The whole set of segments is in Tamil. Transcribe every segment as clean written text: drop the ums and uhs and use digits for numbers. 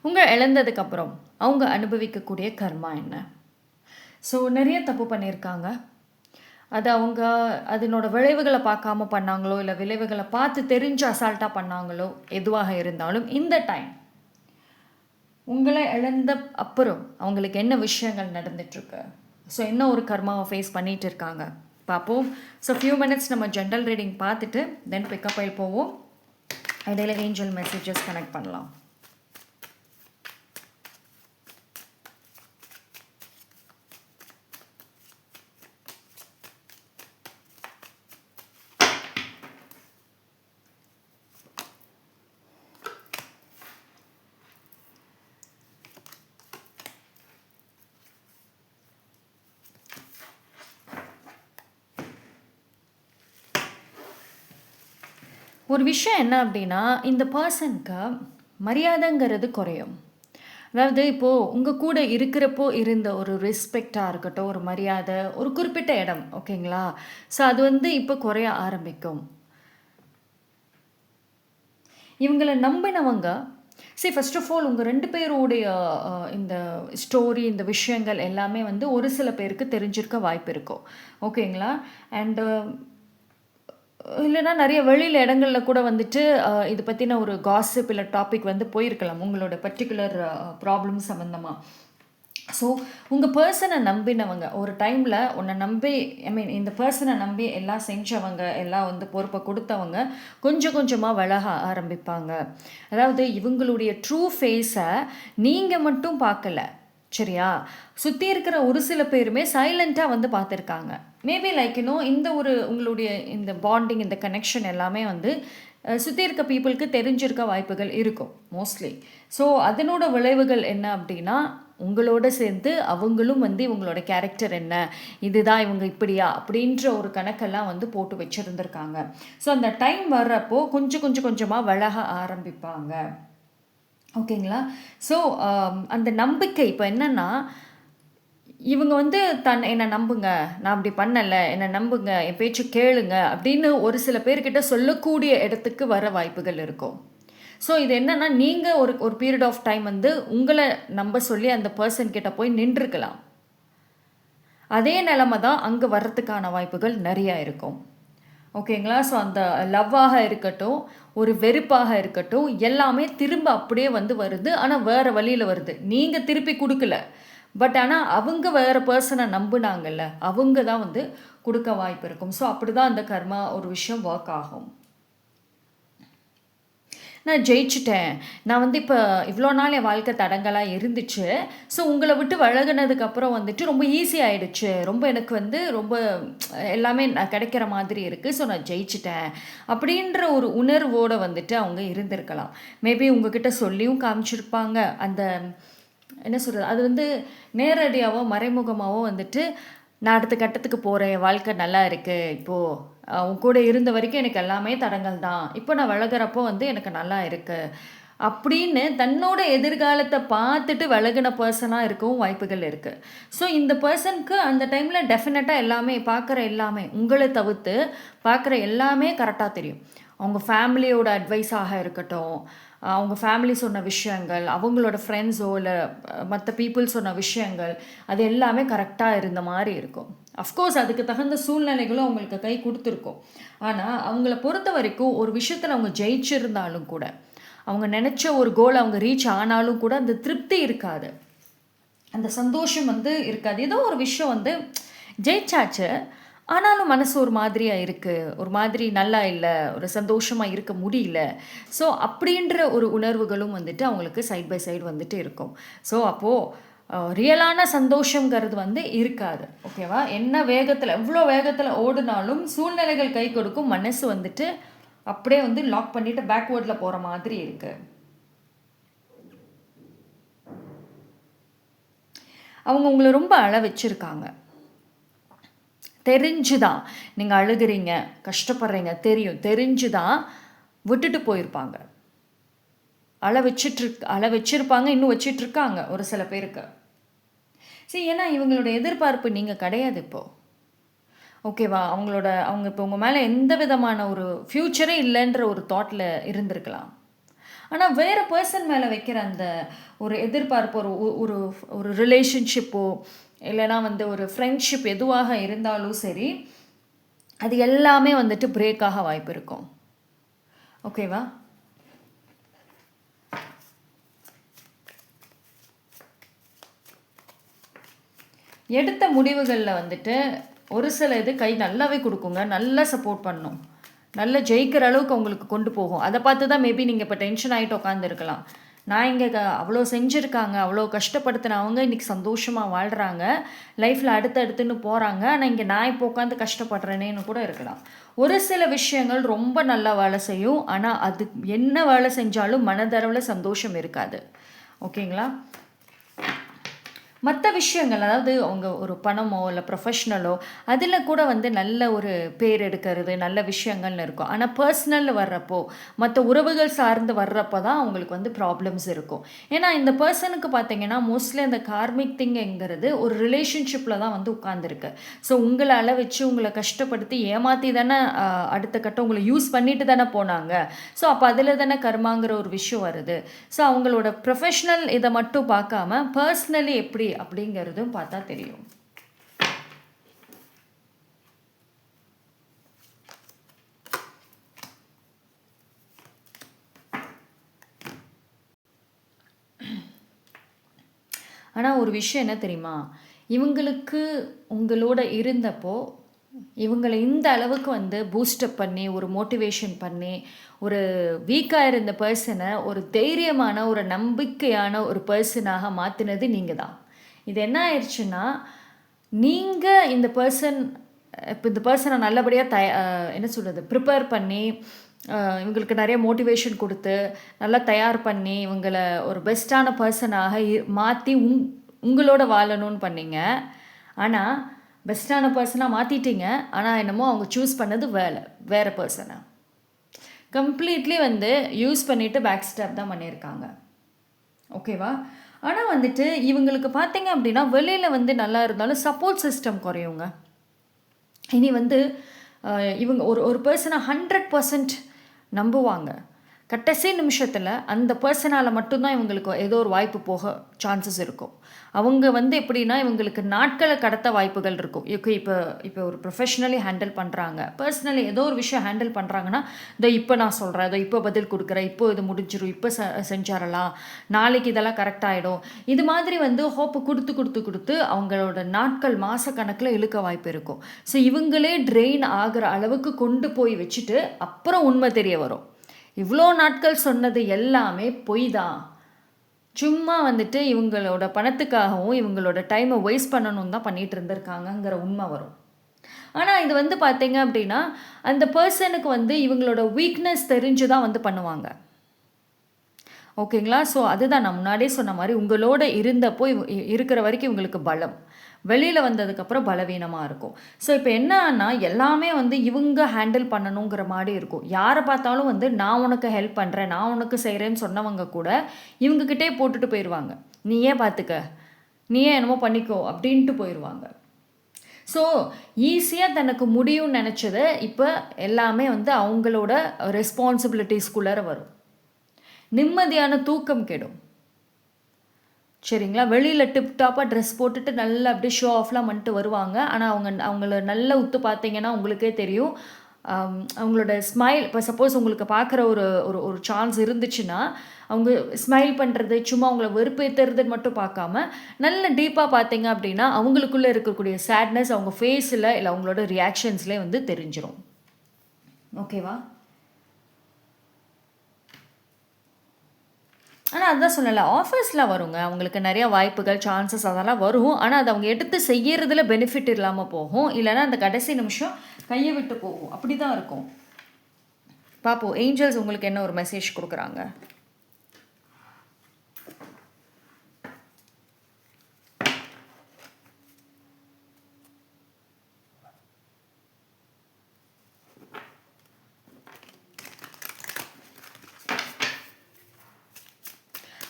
உங்கள் இழந்ததுக்கப்புறம் அவங்க அனுபவிக்கக்கூடிய கர்மா என்ன? ஸோ நிறைய தப்பு பண்ணியிருக்காங்க. அது அவங்க அதனோட விளைவுகளை பார்க்காம பண்ணாங்களோ, இல்லை விளைவுகளை பார்த்து தெரிஞ்சு அசால்ட்டாக பண்ணாங்களோ, எதுவாக இருந்தாலும் இந்த டைம் உங்களை இழந்த அப்புறம் அவங்களுக்கு என்ன விஷயங்கள் நடந்துட்டுருக்கு, ஸோ என்ன ஒரு கர்மாவை ஃபேஸ் பண்ணிகிட்டு இருக்காங்க பார்ப்போம். ஸோ ஃபியூ மினிட்ஸ் நம்ம ஜென்ரல் ரீடிங் பார்த்துட்டு தென் பிக்கப் ஆகி போவோம். இடையில ஏஞ்சல் மெசேஜஸ் கனெக்ட் பண்ணலாம். ஒரு விஷயம் என்ன அப்படின்னா, இந்த பர்சனுக்கு மரியாதைங்கிறது குறையும். அதாவது இப்போது உங்கள் கூட இருக்கிறப்போ இருந்த ஒரு ரெஸ்பெக்டாக இருக்கட்டும், ஒரு மரியாதை, ஒரு குறிப்பிட்ட இடம், ஓகேங்களா? ஸோ அது வந்து இப்போ குறைய ஆரம்பிக்கும். இவங்களை நம்பினவங்க ஃபர்ஸ்ட் ஆஃப் ஆல் உங்கள் 2 பேருடைய இந்த ஸ்டோரி, இந்த விஷயங்கள் எல்லாமே வந்து ஒரு சில பேருக்கு தெரிஞ்சிருக்க வாய்ப்பு இருக்கும், ஓகேங்களா? அண்டு இல்லைன்னா நிறைய வெளியில் இடங்கள்ல கூட வந்துட்டு இது பற்றின ஒரு காசிப் இல்லை டாபிக் வந்து போயிருக்கலாம் உங்களோட பர்டிகுலர் ப்ராப்ளம் சம்மந்தமாக. ஸோ உங்கள் பர்சனை நம்பினவங்க ஒரு டைமில் உன்னை நம்பி, இந்த பர்சனை நம்பி எல்லாம் செஞ்சவங்க, எல்லாம் வந்து பொறுப்பை கொடுத்தவங்க கொஞ்சம் கொஞ்சமாக விலக ஆரம்பிப்பாங்க. அதாவது இவங்களுடைய ட்ரூ ஃபேஸை நீங்கள் மட்டும் பார்க்கல, சரியா? சுற்றி இருக்கிற ஒரு சில பேருமே சைலண்ட்டாக வந்து பார்த்துருக்காங்க. மேபி லைக் இந்த ஒரு உங்களுடைய இந்த பாண்டிங், இந்த கனெக்ஷன் எல்லாமே வந்து சுற்றி இருக்க பீப்புளுக்கு தெரிஞ்சிருக்க வாய்ப்புகள் இருக்கும் மோஸ்ட்லி. ஸோ அதனோட விளைவுகள் என்ன அப்படின்னா, உங்களோட சேர்ந்து அவங்களும் வந்து இவங்களோட கேரக்டர் என்ன, இதுதான் இவங்க இப்படியா அப்படின்ற ஒரு கணக்கெல்லாம் வந்து போட்டு வச்சுருந்துருக்காங்க. ஸோ அந்த டைம் வர்றப்போ கொஞ்சமாக விலக ஆரம்பிப்பாங்க, ஓகேங்களா? ஸோ அந்த நம்பிக்கை இப்போ என்னென்னா, இவங்க வந்து என்னை நம்புங்க, நான் அப்படி பண்ணலை, என்னை நம்புங்க, என் பேச்சு கேளுங்க அப்படின்னு ஒரு சில பேர்கிட்ட சொல்லக்கூடிய இடத்துக்கு வர வாய்ப்புகள் இருக்கும். ஸோ இது என்னென்னா, நீங்கள் ஒரு பீரியட் ஆஃப் டைம் வந்து உங்களை நம்ப சொல்லி அந்த பர்சன் கிட்ட போய் நின்றுக்கலாம். அதே நிலைமை தான் அங்கே வர்றதுக்கான வாய்ப்புகள் நிறையா இருக்கும், ஓகேங்களா? ஸோ அந்த லவ்வாக இருக்கட்டும், ஒரு வெறுப்பாக இருக்கட்டும், எல்லாமே திரும்ப அப்படியே வந்து வருது. ஆனால் வேறு வழியில் வருது, நீங்கள் திருப்பி கொடுக்கல. பட் ஆனால் அவங்க வேறு பர்சனை நம்புனாங்கல்ல, அவங்க தான் வந்து கொடுக்க வாய்ப்பு இருக்கும். ஸோ அப்படி தான் அந்த கர்மா ஒரு விஷயம் ஒர்க் ஆகும். நான் ஜெயிச்சிட்டேன், நான் வந்து இப்போ இவ்வளோ நாள் என் வாழ்க்கை தடங்களாக இருந்துச்சு, ஸோ உங்களை விட்டு வழகுனதுக்கப்புறம் வந்துட்டு ரொம்ப ஈஸி ஆகிடுச்சு, ரொம்ப எனக்கு வந்து ரொம்ப எல்லாமே நான் கிடைக்கிற மாதிரி இருக்குது, ஸோ நான் ஜெயிச்சிட்டேன் அப்படின்ற ஒரு உணர்வோடு வந்துட்டு அவங்க இருந்திருக்கலாம். மேபி உங்ககிட்ட சொல்லியும் காமிச்சிருப்பாங்க. அந்த என்ன சொல்கிறது, அது வந்து நேரடியாகவோ மறைமுகமாகவோ வந்துட்டு நான் அடுத்த கட்டத்துக்கு போகிறேன், என் வாழ்க்கை நல்லா இருக்குது, இப்போது உன் கூட இருந்த வரைக்கும் எனக்கு எல்லாமே தடங்கள் தான், இப்போ நான் விலகிறப்போ வந்து எனக்கு நல்லா இருக்குது அப்படின்னு தன்னோட எதிர்காலத்தை பார்த்துட்டு விலகின பர்சனாக இருக்கவும் வாய்ப்புகள் இருக்குது. ஸோ இந்த பர்சனுக்கு அந்த டைமில் டெஃபினட்டாக எல்லாமே பார்க்குற எல்லாமே உங்களை தவிர்த்து பார்க்குற எல்லாமே கரெக்டாக தெரியும். அவங்க ஃபேமிலியோட அட்வைஸாக இருக்கட்டும், அவங்க ஃபேமிலி சொன்ன விஷயங்கள், அவங்களோட ஃப்ரெண்ட்ஸோ இல்லை மற்ற பீப்புள் சொன்ன விஷயங்கள், அது எல்லாமே கரெக்டாக இருந்த மாதிரி இருக்கும். அஃப்கோர்ஸ் அதுக்கு தகுந்த சூழ்நிலைகளும் அவங்களுக்கு கை கொடுத்துருக்கும். ஆனால் அவங்கள பொறுத்த வரைக்கும் ஒரு விஷயத்தில் அவங்க ஜெயிச்சிருந்தாலும் கூட, அவங்க நினச்ச ஒரு கோல் அவங்க ரீச் ஆனாலும் கூட அந்த திருப்தி இருக்காது, அந்த சந்தோஷம் வந்து இருக்காது. ஏதோ ஒரு விஷயம் வந்து ஜெயிச்சாச்சு, ஆனாலும் மனசு ஒரு மாதிரியாக இருக்குது, ஒரு மாதிரி நல்லா இல்லை, ஒரு சந்தோஷமாக இருக்க முடியல. ஸோ அப்படின்ற ஒரு உணர்வுகளும் வந்துட்டு அவங்களுக்கு சைட் பை சைடு வந்துட்டு இருக்கும். ஸோ அப்போது ரியலான சந்தோஷங்கிறது வந்து இருக்காது, ஓகேவா? என்ன வேகத்தில், எவ்வளோ வேகத்தில் ஓடினாலும் சூழ்நிலைகள் கை கொடுக்கும், மனசு வந்துட்டு அப்படியே வந்து லாக் பண்ணிவிட்டு பேக்வேர்டில் போகிற மாதிரி இருக்குது. அவங்க உங்களை ரொம்ப அழ வச்சுருக்காங்க, தெரிஞ்சுதான் நீங்கள் அழுகிறீங்க, கஷ்டப்படுறீங்க, தெரிஞ்சுதான் விட்டுட்டு போயிருப்பாங்க. அழ வச்சிருப்பாங்க, இன்னும் வச்சிட்ருக்காங்க ஒரு சில பேருக்கு. ஏன்னா இவங்களோட எதிர்பார்ப்பு நீங்கள் கிடையாது இப்போது, ஓகேவா? அவங்க இப்போ உங்கள் மேலே எந்த விதமான ஒரு ஃப்யூச்சரே இல்லைன்ற ஒரு தாட்டில் இருந்திருக்கலாம். ஆனால் வேறு பர்சன் மேலே வைக்கிற அந்த ஒரு எதிர்பார்ப்பு, ஒரு ஒரு ஒரு ரிலேஷன்ஷிப்போ இல்லைனா வந்து ஒரு ஃப்ரெண்ட்ஷிப் எதுவாக இருந்தாலும் சரி, அது எல்லாமே வந்துட்டு பிரேக் ஆக வாய்ப்பு இருக்கும். ஓகேவா? எடுத்த முடிவுகளில் வந்துட்டு ஒரு சில இது கை நல்லாவே கொடுக்குங்க, நல்லா சப்போர்ட் பண்ணும், நல்லா ஜெயிக்கிற அளவுக்கு அவங்களுக்கு கொண்டு போகும். அதை பார்த்து தான் மேபி நீங்கள் இப்போ டென்ஷன் ஆகிட்டு உட்காந்துருக்கலாம். நான் இங்கே அவ்வளோ செஞ்சுருக்காங்க, அவ்வளோ கஷ்டப்படுத்தினவங்க இன்றைக்கி சந்தோஷமாக வாழ்கிறாங்க, லைஃப்பில் அடுத்தடுத்துன்னு போகிறாங்க, ஆனால் இங்கே நான் இப்போ உட்காந்து கஷ்டப்படுறேனேன்னு கூட இருக்கலாம். ஒரு சில விஷயங்கள் ரொம்ப நல்லா வேலை செய்யும், ஆனால் அது என்ன வேலை செஞ்சாலும் மனதளவில் சந்தோஷம் இருக்காது. ஓகேங்களா? மற்ற விஷயங்கள், அதாவது அவங்க ஒரு பணமோ இல்லை ப்ரொஃபஷ்னலோ அதில் கூட வந்து நல்ல ஒரு பேர் எடுக்கிறது நல்ல விஷயங்கள்னு இருக்கும். ஆனால் பர்சனலில் வர்றப்போ, மற்ற உறவுகள் சார்ந்து வர்றப்போ தான் அவங்களுக்கு வந்து ப்ராப்ளம்ஸ் இருக்கும். ஏன்னா இந்த பர்சனுக்கு பார்த்தீங்கன்னா மோஸ்ட்லி அந்த கார்மிக் திங்கிறது ஒரு ரிலேஷன்ஷிப்பில் தான் வந்து உட்காந்துருக்கு. ஸோ உங்களை அளவச்சு உங்களை கஷ்டப்படுத்தி ஏமாற்றி தானே அடுத்த கட்டம் உங்களை யூஸ் பண்ணிட்டு தானே போனாங்க. ஸோ அப்போ அதில் தானே கர்மாங்கிற ஒரு விஷயம் வருது. ஸோ அவங்களோட ப்ரொஃபஷ்னல் இதை மட்டும் பார்க்காம பர்சனலி எப்படி அப்படிங்கிறதும் பார்த்தா தெரியும். ஆனால் ஒரு விஷயம் என்ன தெரியுமா, இவங்களுக்கு உங்களோட இருந்தப்போ இவங்களை இந்த அளவுக்கு வந்து பூஸ்டப் பண்ணி ஒரு மோட்டிவேஷன் பண்ணி ஒரு வீக்காக இருந்த பர்சனை ஒரு தைரியமான ஒரு நம்பிக்கையான ஒரு பர்சனாக மாற்றினது நீங்கள் தான். இது என்ன ஆயிடுச்சுன்னா, நீங்கள் இந்த பர்சன் இப்போ இந்த பர்சனை நல்லபடியாக என்ன சொல்கிறது ப்ரிப்பேர் பண்ணி இவங்களுக்கு நிறைய மோட்டிவேஷன் கொடுத்து நல்லா தயார் பண்ணி இவங்களை ஒரு பெஸ்ட்டான பர்சனாக மாற்றி உங்களோட வாழணும்னு பண்ணீங்க. ஆனால் பெஸ்ட்டான பர்சனாக மாற்றிட்டீங்க, ஆனால் என்னமோ அவங்க சூஸ் பண்ணது வேறு பர்சனை கம்ப்ளீட்லி வந்து யூஸ் பண்ணிவிட்டு பேக் ஸ்டெப் தான் பண்ணியிருக்காங்க. ஓகேவா? ஆனால் வந்துட்டு இவங்களுக்கு பார்த்தீங்க அப்படின்னா வெளியில் வந்து நல்லா இருந்தாலும் சப்போர்ட் சிஸ்டம் குறையுங்க. இனி வந்து இவங்க ஒரு பர்சனை 100% நம்புவாங்க. கடைசி நிமிஷத்தில் அந்த பர்சனால் மட்டும்தான் இவங்களுக்கு ஏதோ ஒரு வாய்ப்பு போக சான்சஸ் இருக்கும். அவங்க வந்து எப்படின்னா இவங்களுக்கு நாட்களை கடத்த வாய்ப்புகள் இருக்கும். இப்போ ஒரு ப்ரொஃபஷ்னலி ஹேண்டில் பண்ணுறாங்க, பர்சனலி ஏதோ ஒரு விஷயம் ஹேண்டில் பண்ணுறாங்கன்னா, இதோ இப்போ நான் சொல்கிறேன், இதோ இப்போ பதில் கொடுக்குறேன், இப்போ இது முடிஞ்சிடும், இப்போ செஞ்சிடலாம், நாளைக்கு இதெல்லாம் கரெக்டாகிடும், இது மாதிரி வந்து ஹோப்பு கொடுத்து அவங்களோட நாட்கள் மாதக்கணக்கில் இழுக்க வாய்ப்பு இருக்கும். ஸோ இவங்களே ட்ரெயின் ஆகிற அளவுக்கு கொண்டு போய் வச்சுட்டு அப்புறம் உண்மை தெரிய வரும். இவ்வளோ நாட்கள் சொன்னது எல்லாமே பொய் தான், சும்மா வந்துட்டு இவங்களோட பணத்துக்காகவும் இவங்களோட டைமை வேஸ்ட் பண்ணணும் தான் பண்ணிகிட்டு இருந்திருக்காங்கங்கிற உண்மை வரும். ஆனால் இது வந்து பார்த்தீங்க அப்படின்னா அந்த பர்சனுக்கு வந்து இவங்களோட வீக்னஸ் தெரிஞ்சு தான் வந்து பண்ணுவாங்க. ஓகேங்களா? ஸோ அதுதான் நான் முன்னாடியே சொன்ன மாதிரி உங்களோட இருந்தப்போ இருக்கிற வரைக்கும் இவங்களுக்கு பலம், வெளியில் வந்ததுக்கப்புறம் பலவீனமாக இருக்கும். ஸோ இப்போ என்னன்னா எல்லாமே வந்து இவங்க ஹேண்டில் பண்ணணுங்கிற மாதிரி இருக்கும். யாரை பார்த்தாலும் வந்து நான் உனக்கு ஹெல்ப் பண்ணுறேன், நான் உனக்கு செய்கிறேன்னு சொன்னவங்க கூட இவங்கக்கிட்டே போட்டுட்டு போயிடுவாங்க, நீயே பார்த்துக்க, நீயே என்னமோ பண்ணிக்கோ அப்படின்ட்டு போயிடுவாங்க. ஸோ ஈஸியாக தனக்கு முடியும்னு நினச்சதை இப்போ எல்லாமே வந்து அவங்களோட ரெஸ்பான்சிபிலிட்டிஸ்குள்ளார வரும். நிம்மதியான தூக்கம் கெடும். சரிங்களா? வெளியில் டிப்டாப்பாக ட்ரெஸ் போட்டுட்டு நல்லா அப்படியே ஷோ ஆஃப்லாம் பண்ணிட்டு வருவாங்க. ஆனால் அவங்கள நல்லா உத்து பார்த்தீங்கன்னா உங்களுக்கே தெரியும், அவங்களோட ஸ்மைல், இப்போ சப்போஸ் உங்களுக்கு பார்க்குற ஒரு ஒரு சான்ஸ் இருந்துச்சுன்னா அவங்க ஸ்மைல் பண்ணுறது, சும்மா அவங்கள வெறுப்பேற்றுறதுன்னு மட்டும் பார்க்காம நல்ல டீப்பாக பார்த்தீங்க அப்படின்னா அவங்களுக்குள்ளே இருக்கக்கூடிய சேட்னஸ் அவங்க ஃபேஸில் இல்லை அவங்களோட ரியாக்ஷன்ஸ்லேயே வந்து தெரிஞ்சிடும். ஓகேவா? ஆனால் அதுதான் சொல்லலை, ஆஃபர்ஸில் வருங்க, அவங்களுக்கு நிறையா வாய்ப்புகள் சான்சஸ் அதெல்லாம் வரும். ஆனால் அது அவங்க எடுத்து செய்யறதுல பெனிஃபிட் இல்லாமல் போகும், இல்லைன்னா அந்த கடைசி நிமிஷம் கையை விட்டு போகும், அப்படி தான் இருக்கும். பார்ப்போம் ஏஞ்சல்ஸ் உங்களுக்கு என்ன ஒரு மெசேஜ் கொடுக்குறாங்க.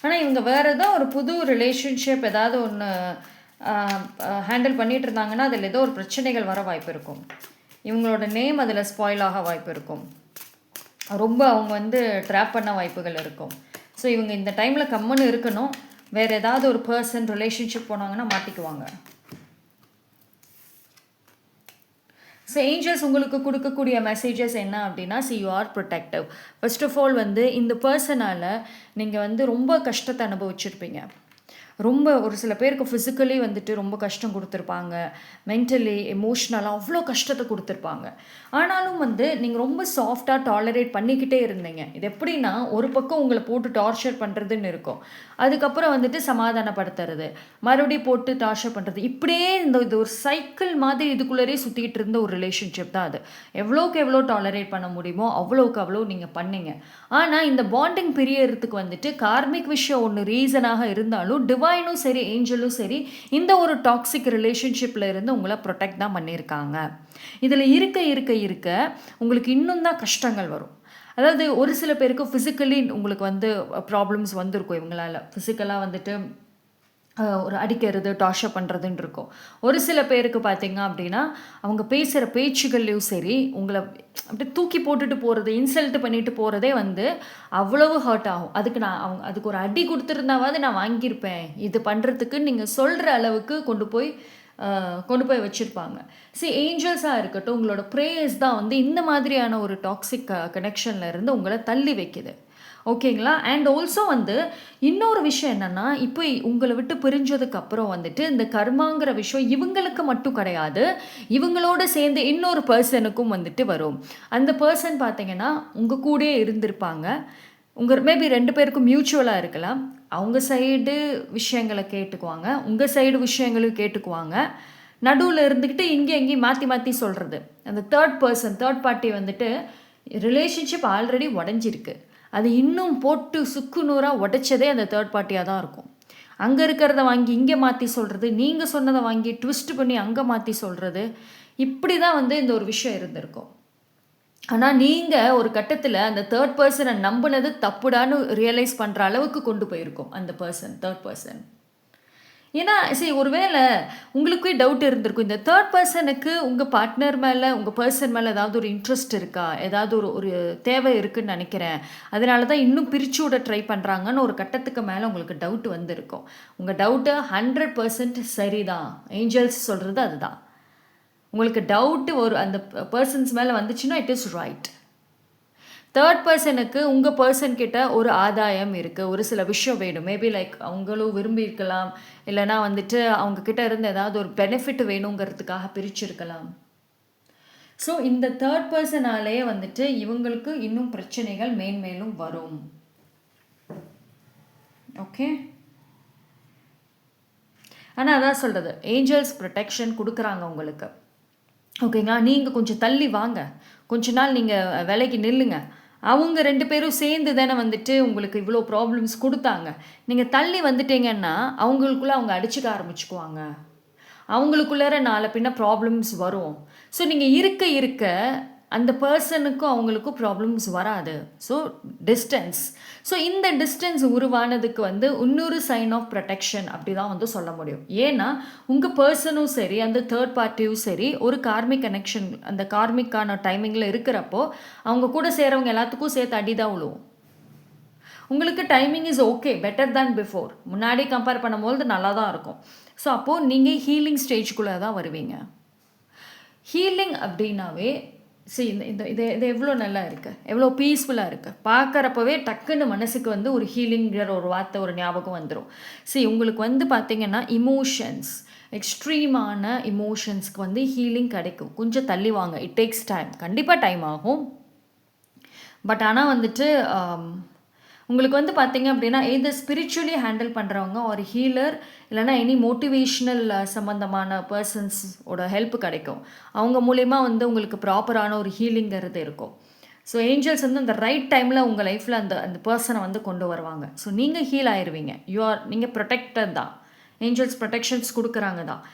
ஆனால் இவங்க வேறு ஏதோ ஒரு புது ரிலேஷன்ஷிப் ஏதாவது ஒன்று ஹேண்டில் பண்ணிகிட்டு இருந்தாங்கன்னா அதில் ஏதோ ஒரு பிரச்சனைகள் வர வாய்ப்பு இருக்கும். இவங்களோட நேம் அதில் ஸ்பாயில் ஆக வாய்ப்பு இருக்கும். ரொம்ப அவங்க வந்து ட்ராப் பண்ண வாய்ப்புகள் இருக்கும். ஸோ இவங்க இந்த டைமில் கம்முன்னு இருக்கணும். வேறு ஏதாவது ஒரு பர்சன் ரிலேஷன்ஷிப் போனாங்கன்னா மாட்டிக்குவாங்க. ஸோ ஏஞ்சல்ஸ் உங்களுக்கு கொடுக்கக்கூடிய மெசேஜஸ் என்ன அப்படின்னா, you are protective. First of all வந்து இந்த பர்சனால் நீங்கள் வந்து ரொம்ப கஷ்டத்தை அனுபவிச்சிருப்பீங்க. ரொம்ப ஒரு சில பேருக்கு ஃபிசிக்கலி வந்துட்டு ரொம்ப கஷ்டம் கொடுத்துருப்பாங்க, மென்டலி எமோஷ்னலாக அவ்வளோ கஷ்டத்தை கொடுத்துருப்பாங்க. ஆனாலும் வந்து நீங்கள் ரொம்ப சாஃப்டாக டாலரேட் பண்ணிக்கிட்டே இருந்தீங்க. இது எப்படின்னா, ஒரு பக்கம் உங்களை போட்டு டார்ச்சர் பண்ணுறதுன்னு இருக்கும், அதுக்கப்புறம் வந்துட்டு சமாதானப்படுத்துறது, மறுபடியும் போட்டு டார்ச்சர் பண்ணுறது, இப்படியே இது ஒரு சைக்கிள் மாதிரி இதுக்குள்ளேயே சுற்றிக்கிட்டு இருந்த ஒரு ரிலேஷன்ஷிப் தான் அது. எவ்வளோக்கு எவ்வளோ டாலரேட் பண்ண முடியுமோ அவ்வளோக்கு அவ்வளோ நீங்கள் பண்ணீங்க. ஆனால் இந்த பாண்டிங் பிரியறதுக்கு வந்துட்டு கார்மிக் விஷயம் ஒன்று ரீசனாக இருந்தாலும் டிவைனும் சரி ஏஞ்சலும் சரி இந்த ஒரு டாக்ஸிக் ரிலேஷன்ஷிப்பில் இருந்து உங்களை ப்ரொடெக்ட் தான் பண்ணியிருக்காங்க. இதில் இருக்க இருக்க இருக்க உங்களுக்கு இன்னும் தான் கஷ்டங்கள் வரும். அதாவது ஒரு சில பேருக்கு ஃபிசிக்கலி உங்களுக்கு வந்து ப்ராப்ளம்ஸ் வந்திருக்கும். இவங்களால் ஃபிசிக்கலாக வந்துட்டு ஒரு அடிக்கிறது, டார்ச்சர் பண்ணுறதுன்னு இருக்கும். ஒரு சில பேருக்கு பார்த்தீங்க அப்படின்னா, அவங்க பேசுகிற பேச்சுகள்லையும் சரி, உங்களை அப்படியே தூக்கி போட்டுட்டு போகிறது, இன்சல்ட் பண்ணிட்டு போகிறதே வந்து அவ்வளவு ஹர்ட் ஆகும். அதுக்கு ஒரு அடி கொடுத்துருந்தாவது நான் வாங்கியிருப்பேன், இது பண்ணுறதுக்கு நீங்கள் சொல்கிற அளவுக்கு கொண்டு போய் வச்சுருப்பாங்க. ஏஞ்சல்ஸாக இருக்கட்டும், உங்களோட ப்ரேயர்ஸ் தான் வந்து இந்த மாதிரியான ஒரு டாக்ஸிக் கனெக்ஷனில் இருந்து உங்களை தள்ளி வைக்குது. ஓகேங்களா? அண்ட் ஆல்சோ வந்து இன்னொரு விஷயம் என்னென்னா, இப்போ உங்களை விட்டு பிரிஞ்சதுக்கப்புறம் வந்துட்டு இந்த கர்மாங்கிற விஷயம் இவங்களுக்கு மட்டும் கிடையாது, இவங்களோட சேர்ந்து இன்னொரு பர்சனுக்கும் வந்துட்டு வரும். அந்த பர்சன் பார்த்தீங்கன்னா உங்கள் கூடயே இருந்திருப்பாங்க. மேபி 2 பேருக்கும் மியூச்சுவலாக இருக்கலாம். அவங்க சைடு விஷயங்களை கேட்டுக்குவாங்க, உங்கள் சைடு விஷயங்களையும் கேட்டுக்குவாங்க. நடுவில் இருந்துக்கிட்டு இங்கே எங்கேயும் மாற்றி மாற்றி சொல்கிறது. அந்த தேர்ட் பார்ட்டி வந்துட்டு ரிலேஷன்ஷிப் ஆல்ரெடி உடஞ்சிருக்கு, அது இன்னும் போட்டு சுக்குநூறாக உடைச்சதே அந்த தேர்ட் பார்ட்டியாக தான் இருக்கும். அங்கே இருக்கிறத வாங்கி இங்கே மாற்றி சொல்கிறது, நீங்கள் சொன்னதை வாங்கி ட்விஸ்ட் பண்ணி அங்கே மாற்றி சொல்கிறது, இப்படி தான் வந்து இந்த ஒரு விஷயம் இருந்திருக்கும். ஆனால் நீங்கள் ஒரு கட்டத்தில் அந்த தேர்ட் பர்சனை நம்பினது தப்புடான்னு ரியலைஸ் பண்ணுற அளவுக்கு கொண்டு போயிருக்கும் அந்த தேர்ட் பர்சன். ஏன்னா ஒருவேளை உங்களுக்கே டவுட் இருந்திருக்கும், இந்த தேர்ட் பர்சனுக்கு உங்கள் பார்ட்னர் மேலே, உங்கள் பர்சன் மேலே ஏதாவது ஒரு இன்ட்ரெஸ்ட் இருக்கா, ஏதாவது ஒரு தேவை இருக்குதுன்னு நினைக்கிறேன், அதனால தான் இன்னும் பிரித்து விட ட்ரை பண்ணுறாங்கன்னு ஒரு கட்டத்துக்கு மேலே உங்களுக்கு டவுட் வந்திருக்கும். உங்கள் டவுட்டு 100% சரிதான். ஏஞ்சல்ஸ் சொல்கிறது அதுதான். உங்களுக்கு டவுட்டு அந்த பர்சன்ஸ் மேலே வந்துச்சுன்னா இட் இஸ் ரைட். தேர்ட் பர்சனுக்கு உங்கள் பர்சன்கிட்ட ஒரு ஆதாயம் இருக்குது, ஒரு சில விஷயம் வேணும். மேபி லைக் அவங்களும் விரும்பியிருக்கலாம், இல்லைனா வந்துட்டு அவங்கக்கிட்ட இருந்து ஏதாவது ஒரு பெனிஃபிட் வேணுங்கிறதுக்காக பிரிச்சிருக்கலாம். ஸோ இந்த தேர்ட் பர்சனாலேயே வந்துட்டு இவங்களுக்கு இன்னும் பிரச்சனைகள் மேன்மேலும் வரும். ஓகே, ஆனால் அதான் சொல்கிறது, ஏஞ்சல்ஸ் ப்ரொடெக்ஷன் கொடுக்குறாங்க உங்களுக்கு. ஓகேங்களா? நீங்கள் கொஞ்சம் தள்ளி வாங்க, கொஞ்ச நாள் நீங்கள் விலைக்கு நில்லுங்க. அவங்க 2 பேரும் சேர்ந்து தானே வந்துட்டு உங்களுக்கு இவ்வளோ ப்ராப்ளம்ஸ் கொடுத்தாங்க. நீங்கள் தள்ளி வந்துட்டீங்கன்னா அவங்களுக்குள்ளே அவங்க அடிச்சுக்க ஆரம்பிச்சுக்குவாங்க, அவங்களுக்குள்ளார நாளை பின்ன ப்ராப்ளம்ஸ் வரும். ஸோ நீங்கள் இருக்க அந்த பர்சனுக்கும் அவங்களுக்கும் ப்ராப்ளம்ஸ் வராது. So distance. ஸோ இந்த டிஸ்டன்ஸ் உருவானதுக்கு வந்து இன்னொரு சைன் ஆஃப் ப்ரொடெக்ஷன் அப்படி தான் வந்து சொல்ல முடியும். ஏன்னா உங்கள் பர்சனும் சரி, அந்த தேர்ட் பார்ட்டியும் சரி, ஒரு கார்மிக் கனெக்ஷன், அந்த கார்மிக்கான டைமிங்கில் இருக்கிறப்போ அவங்க கூட சேரவங்க எல்லாத்துக்கும் சேர்த்து அடி தான் விழுவும். உங்களுக்கு timing is okay, better than before. முன்னாடி கம்பேர் பண்ணும்போது நல்லா தான் இருக்கும். ஸோ அப்போது நீங்கள் ஹீலிங் ஸ்டேஜ்குள்ளே தான் வருவீங்க. ஹீலிங் அப்படின்னாவே இது எவ்வளோ நல்லா இருக்குது, எவ்வளோ பீஸ்ஃபுல்லாக இருக்குது. பார்க்குறப்பவே டக்குன்னு மனசுக்கு வந்து ஒரு ஹீலிங்கிற ஒரு வார்த்தை, ஒரு ஞாபகம் வந்துடும். உங்களுக்கு வந்து பார்த்திங்கன்னா எக்ஸ்ட்ரீமான இமோஷன்ஸ்க்கு வந்து ஹீலிங் கிடைக்கும். கொஞ்சம் தள்ளி வாங்க, இட் டேக்ஸ் டைம், கண்டிப்பாக டைம் ஆகும். பட் ஆனால் வந்துட்டு உங்களுக்கு வந்து பார்த்திங்க அப்படின்னா எய்தர் ஸ்பிரிச்சுவலி ஹேண்டில் பண்ணுறவங்க ஒரு ஹீலர், இல்லைனா எனி மோட்டிவேஷ்னல் சம்மந்தமான பர்சன்ஸோட ஹெல்ப் கிடைக்கும். அவங்க மூலயமா வந்து உங்களுக்கு ப்ராப்பரான ஒரு ஹீலிங்கிறது இருக்கும். ஸோ ஏஞ்சல்ஸ் வந்து அந்த ரைட் டைமில் உங்கள் லைஃப்பில் அந்த பர்சனை வந்து கொண்டு வருவாங்க. ஸோ நீங்கள் ஹீல் ஆயிடுவீங்க. நீங்கள் ப்ரொடெக்டட் தான். ஏஞ்சல்ஸ் ப்ரொடெக்ஷன்ஸ் கொடுக்குறாங்க தான்.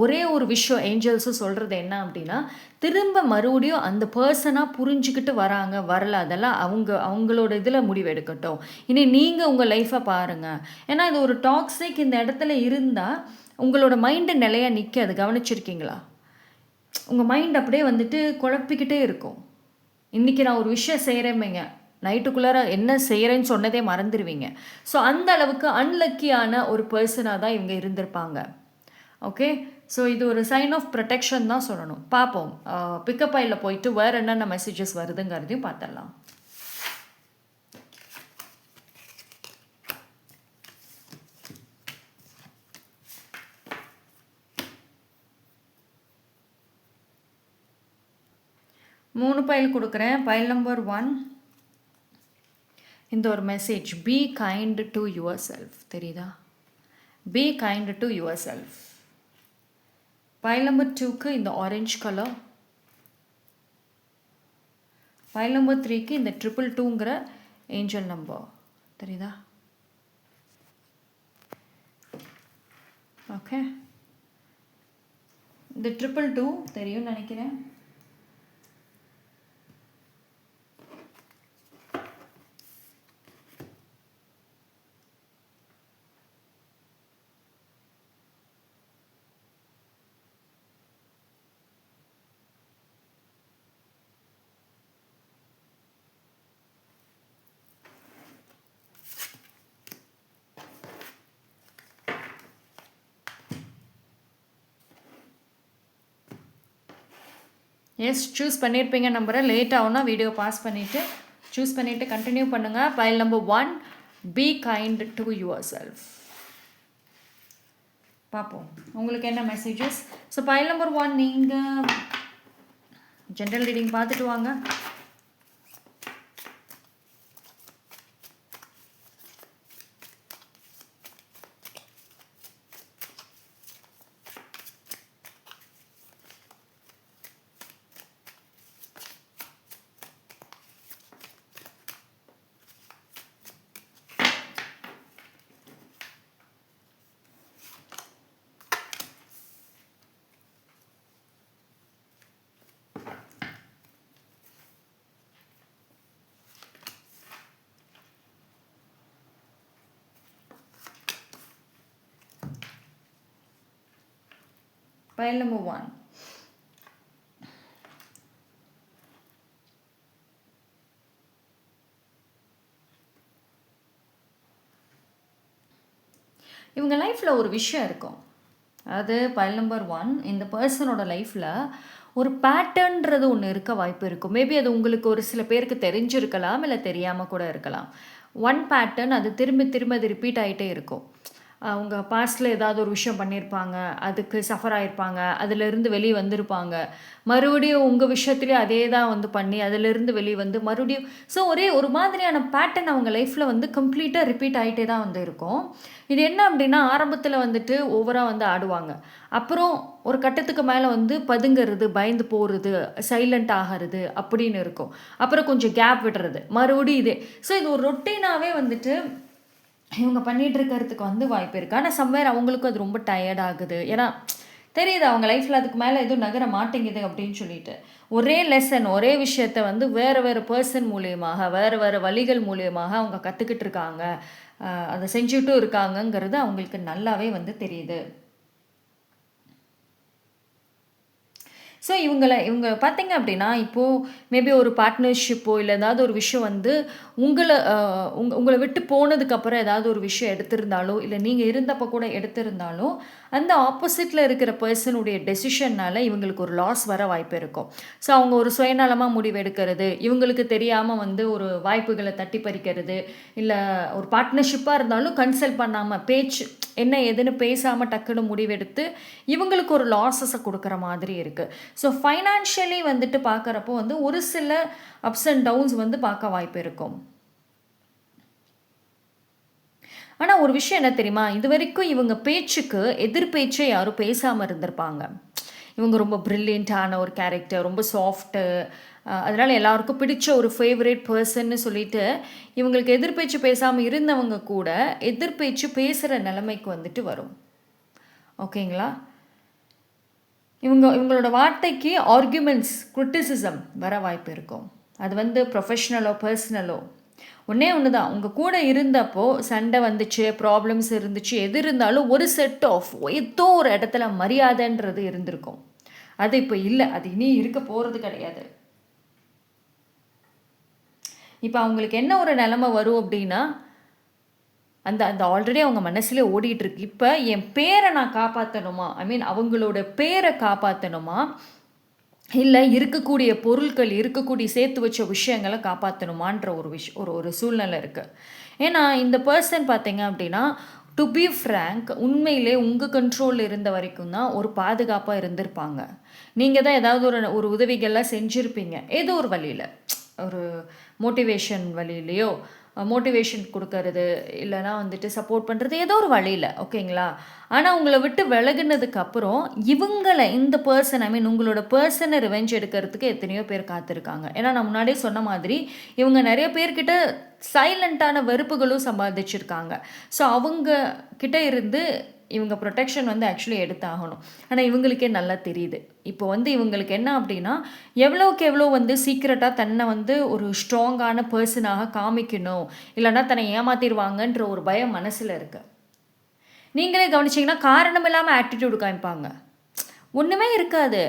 ஒரே ஒரு விஷயம் ஏஞ்சல்ஸும் சொல்கிறது என்ன அப்படின்னா, திரும்ப மறுபடியும் அந்த பர்சனாக புரிஞ்சுக்கிட்டு வராங்க வரல, அதெல்லாம் அவங்களோட இதில் முடிவெடுக்கட்டும். இனி நீங்கள் உங்கள் லைஃப்பை பாருங்கள். ஏன்னா இது ஒரு டாக்ஸிக் இந்த இடத்துல இருந்தால் உங்களோட மைண்டு நிலையாக நிற்க, அது கவனிச்சிருக்கீங்களா? உங்கள் மைண்ட் அப்படியே வந்துட்டு குழப்பிக்கிட்டே இருக்கும். இன்றைக்கி நான் ஒரு விஷயம் செய்கிறேமேங்க, நைட்டுக்குள்ளார என்ன செய்கிறேன்னு சொன்னதே மறந்துடுவீங்க. ஸோ அந்த அளவுக்கு அன்லக்கியான ஒரு பர்சனாக தான் இவங்க இருந்திருப்பாங்க. ஓகே, ஸோ இது ஒரு சைன் ஆஃப் ப்ரொடெக்ஷன் தான் சொல்லணும். பார்ப்போம், பிக்கப் ஆயில் போயிட்டு வேறு என்னென்ன மெசேஜஸ் வருதுங்கிறதையும் பார்த்துடலாம். மூணு பைல் கொடுக்குறேன். பைல் நம்பர் 1 இந்த ஒரு message, be kind to yourself. தெரியுதா? Be kind to yourself. File number 2க்கு இந்த ஆரஞ்ச் கலர். பைல் நம்பர் 3க்கு இந்த 222ங்கிற ஏஞ்சல் நம்பர். தெரியுதா? ஓகே, இந்த 222 தெரியும்னு நினைக்கிறேன். எஸ், சூஸ் பண்ணியிருப்பீங்க நம்புகிறேன். லேட் ஆகுனா வீடியோ பாஸ் பண்ணிவிட்டு சூஸ் பண்ணிவிட்டு கண்டினியூ பண்ணுங்கள். File number 1, B kind to your self. பார்ப்போம் உங்களுக்கு என்ன மெசேஜஸ். ஸோ பைல் நம்பர் 1 நீங்கள் ஜென்ரல் ரீடிங் பார்த்துட்டு வாங்க. Pile number 1. இவங்க லைஃப்பில் ஒரு விஷயம் இருக்கும். அது பைல் நம்பர் 1, இந்த பர்சனோட லைஃப்பில் ஒரு பேட்டர்ன்றது ஒன்று இருக்க வாய்ப்பு இருக்கும். மேபி அது உங்களுக்கு ஒரு சில பேருக்கு தெரிஞ்சிருக்கலாம், இல்லை தெரியாமல் கூட இருக்கலாம். ஒன் பேட்டர்ன் அது திரும்ப திரும்ப அது ரிப்பீட் ஆகிட்டே இருக்கும். அவங்க பாஸ்ட்டில் ஏதாவது ஒரு விஷயம் பண்ணியிருப்பாங்க, அதுக்கு சஃபர் ஆகிருப்பாங்க, அதிலிருந்து வெளியே வந்திருப்பாங்க, மறுபடியும் உங்கள் விஷயத்துலேயே அதே தான் வந்து பண்ணி அதிலிருந்து வெளியே வந்து மறுபடியும் ஸோ ஒரே ஒரு மாதிரியான பேட்டர்ன் அவங்க லைஃப்பில் வந்து கம்ப்ளீட்டாக ரிப்பீட் ஆகிட்டே தான் வந்து இருக்கும். இது என்ன அப்படின்னா, ஆரம்பத்தில் வந்துட்டு ஓவராக வந்து ஆடுவாங்க, அப்புறம் ஒரு கட்டத்துக்கு மேலே வந்து பதுங்கிறது, பயந்து போகிறது, சைலண்ட் ஆகிறது அப்படின்னு இருக்கும். அப்புறம் கொஞ்சம் கேப் விடுறது, மறுபடியும் இதே. ஸோ இது ஒரு ரொட்டீனாகவே வந்துட்டு இவங்க பண்ணிகிட்டு இருக்கிறதுக்கு வந்து வாய்ப்பு இருக்குது. ஆனால் சம்வேர் அவங்களுக்கும் அது ரொம்ப டயர்ட் ஆகுது. ஏன்னா தெரியுது அவங்க லைஃப்பில் அதுக்கு மேலே எதுவும் நகர மாட்டேங்குது அப்படின்னு சொல்லிட்டு ஒரே லெசன், ஒரே விஷயத்த வந்து வேறு வேறு பர்சன் மூலியமாக, வேறு வேறு வழிகள் மூலியமாக அவங்க கற்றுக்கிட்டு இருக்காங்க, அதை செஞ்சுட்டும் இருக்காங்கங்கிறது அவங்களுக்கு நல்லாவே வந்து தெரியுது. ஸோ இவங்க பார்த்தீங்க அப்படின்னா, இப்போது மேபி ஒரு பார்ட்னர்ஷிப்போ இல்லை ஏதாவது ஒரு விஷயம் வந்து உங்களை விட்டு போனதுக்கப்புறம் ஏதாவது ஒரு விஷயம் எடுத்திருந்தாலோ, இல்லை நீங்கள் இருந்தப்போ கூட எடுத்திருந்தாலோ, அந்த ஆப்போசிட்டில் இருக்கிற பர்சனுடைய டெசிஷன்னால் இவங்களுக்கு ஒரு லாஸ் வர வாய்ப்பு இருக்கும். ஸோ அவங்க ஒரு சுயநலமாக முடிவு எடுக்கிறது, இவங்களுக்கு தெரியாமல் வந்து ஒரு வாய்ப்புகளை தட்டி பறிக்கிறது, இல்லை ஒரு பார்ட்னர்ஷிப்பாக இருந்தாலும் கன்சல்ட் பண்ணாமல் பேச்சு என்ன ஏதுன்னு பேசாமல் டக்குன்னு முடிவெடுத்து இவங்களுக்கு ஒரு லாஸஸை கொடுக்குற மாதிரி இருக்குது. ஸோ ஃபைனான்ஷியலி வந்துட்டு பார்க்குறப்போ வந்து ஒரு சில அப்ஸ் அண்ட் டவுன்ஸ் வந்து பார்க்க வாய்ப்பு இருக்கும். ஆனால் ஒரு விஷயம் என்ன தெரியுமா, இது வரைக்கும் இவங்க பேச்சுக்கு எதிர்பேச்சை யாரும் பேசாமல் இருந்திருப்பாங்க. இவங்க ரொம்ப ப்ரில்லியண்ட்டான ஒரு கேரக்டர், ரொம்ப சாஃப்ட்டு, அதனால் எல்லாருக்கும் பிடிச்ச ஒரு ஃபேவரேட் பர்சன்னு சொல்லிட்டு இவங்களுக்கு எதிர்பேச்சு பேசாமல் இருந்தவங்க கூட எதிர்பேச்சு பேசுகிற நிலைமைக்கு வந்துட்டு வரும். ஓகேங்களா? இவங்களோட வார்த்தைக்கு ஆர்குமெண்ட்ஸ், கிரிட்டிசிசம் வர வாய்ப்பு இருக்கும். அது வந்து ப்ரொஃபஷ்னலோ பர்சனலோ ஒன்றே ஒன்று தான். உங்கள் கூட இருந்தப்போ சண்டை வந்துச்சு, ப்ராப்ளம்ஸ் இருந்துச்சு, எது இருந்தாலும் ஒரு செட் ஆஃப் ஏதோ ஒரு இடத்துல மரியாதைன்றது இருந்திருக்கும். அது இப்போ இல்லை, அது இனி இருக்க போகிறது கிடையாது. இப்போ அவங்களுக்கு என்ன ஒரு நிலைமை வரும் அப்படின்னா, அந்த அந்த ஆல்ரெடி அவங்க மனசுலே ஓடிட்டு இருக்கு. இப்போ என் பேரை நான் காப்பாற்றணுமா, ஐ மீன் அவங்களோட பேரை காப்பாற்றணுமா, இல்லை இருக்கக்கூடிய பொருட்கள், இருக்கக்கூடிய சேர்த்து வச்ச விஷயங்களை காப்பாற்றணுமான்ற ஒரு ஒரு சூழ்நிலை இருக்குது. ஏன்னா இந்த பர்சன் பார்த்தீங்க அப்படின்னா, டு பி ஃப்ரேங்க், உண்மையிலே உங்கள் கண்ட்ரோலில் இருந்த வரைக்கும் தான் ஒரு பாதுகாப்பாக இருந்திருப்பாங்க. நீங்கள் தான் ஏதாவது ஒரு உதவிகள்லாம் செஞ்சுருப்பீங்க ஏதோ ஒரு வழியில், ஒரு மோட்டிவேஷன் வழியிலையோ, மோட்டிவேஷன் கொடுக்கறது, இல்லைனா வந்துட்டு சப்போர்ட் பண்ணுறது, ஏதோ ஒரு வழியில், ஓகேங்களா. ஆனால் உங்களை விட்டு விலகுனதுக்கப்புறம் இவங்களை, இந்த பர்சன், ஐ மீன் உங்களோட பர்சனை ரிவெஞ்ச் எடுக்கிறதுக்கு எத்தனையோ பேர் காத்திருக்காங்க. ஏன்னா நான் முன்னாடியே சொன்ன மாதிரி இவங்க நிறைய பேர்கிட்ட சைலண்ட்டான வெறுப்புகளும் சம்பாதிச்சிருக்காங்க. ஸோ அவங்க கிட்ட இருந்து இவங்க ப்ரொடெக்ஷன் வந்து ஆக்சுவலி எடுத்தாகணும். ஆனால் இவங்களுக்கே நல்லா தெரியுது. இப்போ வந்து இவங்களுக்கு என்ன அப்படின்னா, எவ்வளோக்கு எவ்வளோ வந்து சீக்ரெட்டாக தன்னை வந்து ஒரு ஸ்ட்ராங்கான பர்சனாக காமிக்கணும், இல்லைன்னா தன்னை ஏமாத்திடுவாங்கன்ற ஒரு பயம் மனசில் இருக்குது. நீங்களே கவனிச்சிங்கன்னா காரணம் இல்லாமல் ஆட்டிடியூடு காமிப்பாங்க. ஒன்றுமே இருக்காது.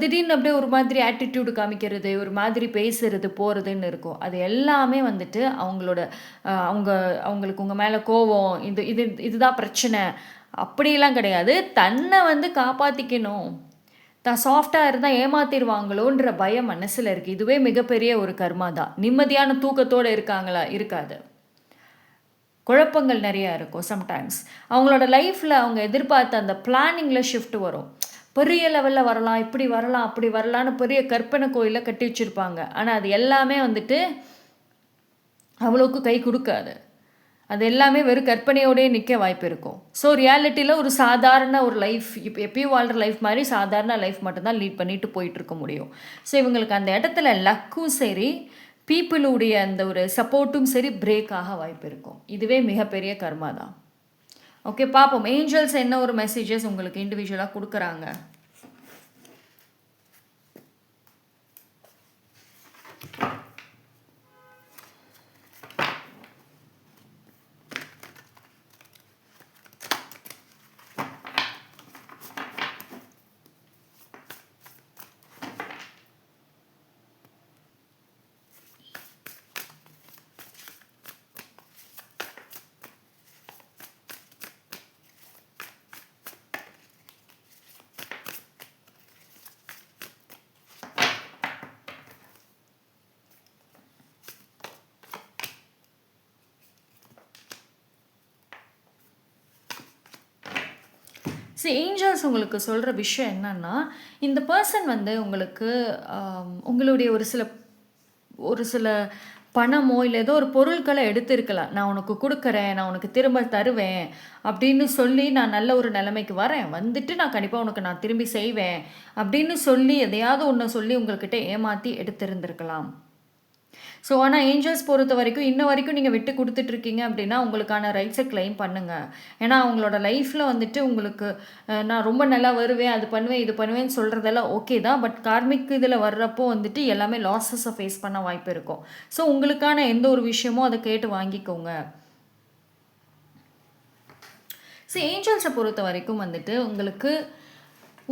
திடீர்னு அப்படியே ஒரு மாதிரி ஆட்டிடியூடு காமிக்கிறது, ஒரு மாதிரி பேசுறது போகிறதுன்னு இருக்கும். அது எல்லாமே வந்துட்டு அவங்களோட அவங்களுக்கு உங்கள் மேலே கோவம், இதுதான் பிரச்சனை அப்படிலாம் கிடையாது. தன்னை வந்து காப்பாற்றிக்கணும், தான் சாஃப்டாக இருந்தால் ஏமாத்திடுவாங்களோன்ற பயம் மனசில் இருக்குது. இதுவே மிகப்பெரிய ஒரு கர்மா தான். நிம்மதியான தூக்கத்தோடு இருக்காங்களா? இருக்காது. குழப்பங்கள் நிறையா இருக்கும் சம்டைம்ஸ். அவங்களோட லைஃப்பில் அவங்க எதிர்பார்த்த அந்த பிளானிங்கில் ஷிஃப்ட் வரும். பெரிய லெவலில் வரலாம், இப்படி வரலாம், அப்படி வரலான்னு பெரிய கற்பனை கோயிலை கட்டி வச்சுருப்பாங்க. ஆனால் அது எல்லாமே வந்துட்டு அவ்வளோக்கு கை கொடுக்காது. அது எல்லாமே வெறும் கற்பனையோடய நிற்க வாய்ப்பு இருக்கும். ஸோ ரியாலிட்டியில் ஒரு சாதாரண ஒரு லைஃப், இப்போ எப்பயும் வாழ்கிற லைஃப் மாதிரி சாதாரண லைஃப் மட்டும்தான் லீட் பண்ணிட்டு போயிட்டுருக்க முடியும். ஸோ இவங்களுக்கு அந்த இடத்துல லக்கும் சரி, பீப்புளுடைய அந்த ஒரு சப்போர்ட்டும் சரி பிரேக் ஆக வாய்ப்பு இருக்கும். இதுவே மிகப்பெரிய கர்மா தான். ஓகே, பார்ப்போம் ஏஞ்சல்ஸ் என்ன ஒரு மெசேஜஸ் உங்களுக்கு இண்டிவிஜுவலாக கொடுக்குறாங்க. ஏஞ்சல்ஸ் உங்களுக்கு சொல்கிற விஷயம் என்னன்னா, இந்த பர்சன் வந்து உங்களுக்கு உங்களுடைய ஒரு சில பணமோ இல்லை ஏதோ ஒரு பொருட்களை எடுத்திருக்கலாம். நான் உனக்கு கொடுக்குறேன், நான் உனக்கு திரும்ப தருவேன் அப்படின்னு சொல்லி, நான் நல்ல ஒரு நிலைமைக்கு வரேன், வந்துட்டு நான் கண்டிப்பாக உனக்கு நான் திரும்பி செய்வேன் அப்படின்னு சொல்லி எதையாவது ஒன்று சொல்லி உங்கள்கிட்ட ஏமாற்றி எடுத்திருந்திருக்கலாம். ஸோ ஆனால் ஏஞ்சல்ஸ் பொறுத்த வரைக்கும் இன்ன வரைக்கும் நீங்கள் விட்டு கொடுத்துட்ருக்கீங்க அப்படின்னா உங்களுக்கான ரைட்ஸை கிளைம் பண்ணுங்கள். ஏன்னா அவங்களோட லைஃப்பில் வந்துட்டு உங்களுக்கு நான் ரொம்ப நல்லா வருவேன், அது பண்ணுவேன், இது பண்ணுவேன்னு சொல்கிறதெல்லாம் ஓகே தான். பட் கார்மிக் இதில் வர்றப்போ வந்துட்டு எல்லாமே லாஸஸை ஃபேஸ் பண்ண வாய்ப்பு இருக்கும். ஸோ உங்களுக்கான எந்த ஒரு விஷயமோ அதை கேட்டு வாங்கிக்கோங்க. ஸோ ஏஞ்சல்ஸை பொறுத்த வரைக்கும் வந்துட்டு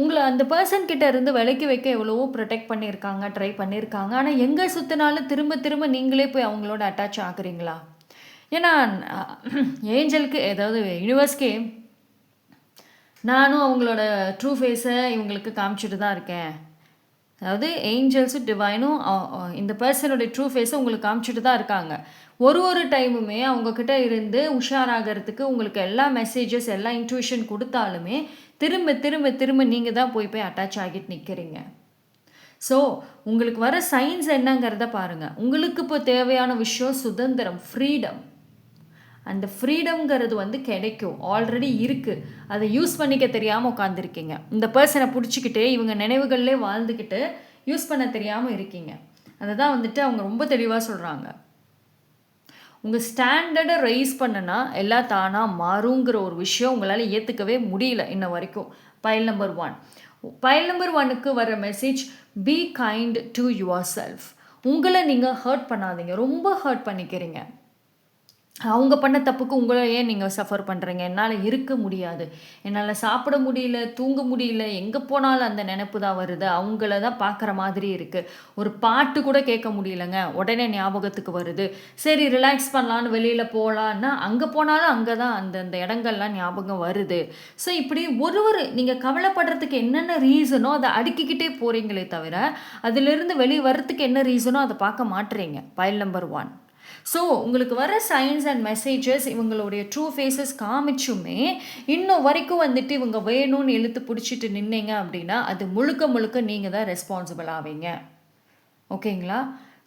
உங்களை அந்த பர்சன் கிட்ட இருந்து விலக்கி வைக்க எவ்வளவோ ப்ரொடெக்ட் பண்ணியிருக்காங்க, ட்ரை பண்ணியிருக்காங்க. ஆனால் எங்கே சுற்றினாலும் திரும்ப திரும்ப நீங்களே போய் அவங்களோட அட்டாச் ஆகுறீங்களா? ஏன்னா ஏஞ்சலுக்கு, ஏதாவது யூனிவர்ஸ்க்கே நானும் அவங்களோட ட்ரூ ஃபேஸை இவங்களுக்கு காமிச்சிட்டு தான் இருக்கேன். அதாவது ஏஞ்சல்ஸும் டிவைனும் இந்த பர்சனுடைய ட்ரூ ஃபேஸை உங்களுக்கு காமிச்சிட்டு தான் இருக்காங்க. ஒரு டைமுமே அவங்கக்கிட்ட இருந்து உஷாராகிறதுக்கு உங்களுக்கு எல்லா மெசேஜஸ், எல்லா இன்ட்யூஷன் கொடுத்தாலுமே திரும்ப திரும்ப திரும்ப நீங்கள் தான் போய் அட்டாச் ஆகிட்டு நிற்கிறீங்க. ஸோ உங்களுக்கு வர சைன்ஸ் என்னங்கிறத பாருங்கள். உங்களுக்கு இப்போ தேவையான விஷயம் சுதந்திரம், ஃப்ரீடம். அந்த ஃப்ரீடம்ங்கிறது வந்து கிடைக்கும், ஆல்ரெடி இருக்குது. அதை யூஸ் பண்ணிக்க தெரியாமல் உட்காந்துருக்கீங்க. இந்த பர்சனை பிடிச்சிக்கிட்டு இவங்க நினைவுகள்லே வாழ்ந்துக்கிட்டு யூஸ் பண்ண தெரியாமல் இருக்கீங்க. அதை தான் வந்துட்டு அவங்க ரொம்ப தெளிவாக சொல்கிறாங்க. உங்கள் ஸ்டாண்டர்டை ரைஸ் பண்ணுனா எல்லாம் தானாக மாறுங்கிற ஒரு விஷயம் உங்களால் ஏற்றுக்கவே முடியல இன்ன வரைக்கும். File number 1. பைல் நம்பர் 1க்கு வர message, be kind to your self. உங்களை நீங்கள் ஹர்ட் பண்ணாதீங்க. ரொம்ப ஹர்ட் பண்ணிக்கிறீங்க. அவங்க பண்ண தப்புக்கு உங்கள ஏன் நீங்க சஃபர் பண்றீங்க? என்னால இருக்க முடியாது. என்னால சாப்பிட முடியல, தூங்க முடியல. எங்க போனாலும் அந்த நெனப்பு தான் வருது. அவங்கள தான் பார்க்குற மாதிரி இருக்கு. ஒரு பாட்டு கூட கேட்க முடியலங்க. உடனே ஞாபகத்துக்கு வருது. சரி ரிலாக்ஸ் பண்ணலான்னு வெளியில போலான்னா, அங்க போனாலும் அங்க தான் அந்த அந்த இடங்கள்லாம் ஞாபகம் வருது. ஸோ இப்படி நீங்க கவலைப்படுறதுக்கு என்னென்ன ரீசனோ அத அடுக்கிக்கிட்டே போறீங்களே தவிர, அதிலிருந்து வெளிய வர்றதுக்கு என்ன ரீசனோ அத பார்க்க மாட்றீங்க. File number 1. ஸோ உங்களுக்கு வர சைன்ஸ் அண்ட் மெசேஜஸ் இவங்களுடைய ட்ரூ ஃபேஸஸ் காமிச்சுமே இன்னும் வரைக்கும் வந்துட்டு இவங்க வேணும்னு இழுத்து பிடிச்சிட்டு நின்னீங்க அப்படின்னா அது முழுக்க முழுக்க நீங்கள் தான் ரெஸ்பான்சிபிள் ஆவீங்க. ஓகேங்களா?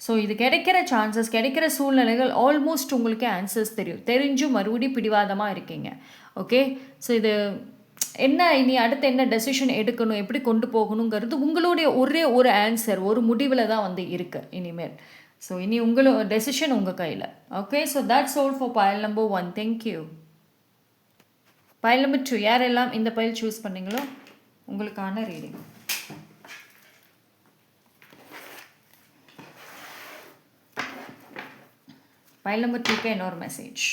ஸோ இது கிடைக்கிற சான்சஸ், கிடைக்கிற சூழ்நிலைகள் ஆல்மோஸ்ட் உங்களுக்கு ஆன்சர்ஸ் தெரியும். தெரிஞ்சும் மறுபடியும் பிடிவாதமாக இருக்கீங்க. ஓகே, ஸோ இது என்ன இனி அடுத்து என்ன டெசிஷன் எடுக்கணும், எப்படி கொண்டு போகணுங்கிறது உங்களுடைய ஒரே ஒரு ஆன்சர், ஒரு முடிவில் தான் வந்து இருக்குது இனிமேல். ஸோ இனி டெசிஷன் உங்கள் கையில். Okay, so that's all for file number 1. Thank you. File number 2 யாரெல்லாம் இந்த பைல் சூஸ் பண்ணீங்களோ உங்களுக்கான ரீடிங். பைல் நம்பர் 2க்கு இன்னொரு மெசேஜ்.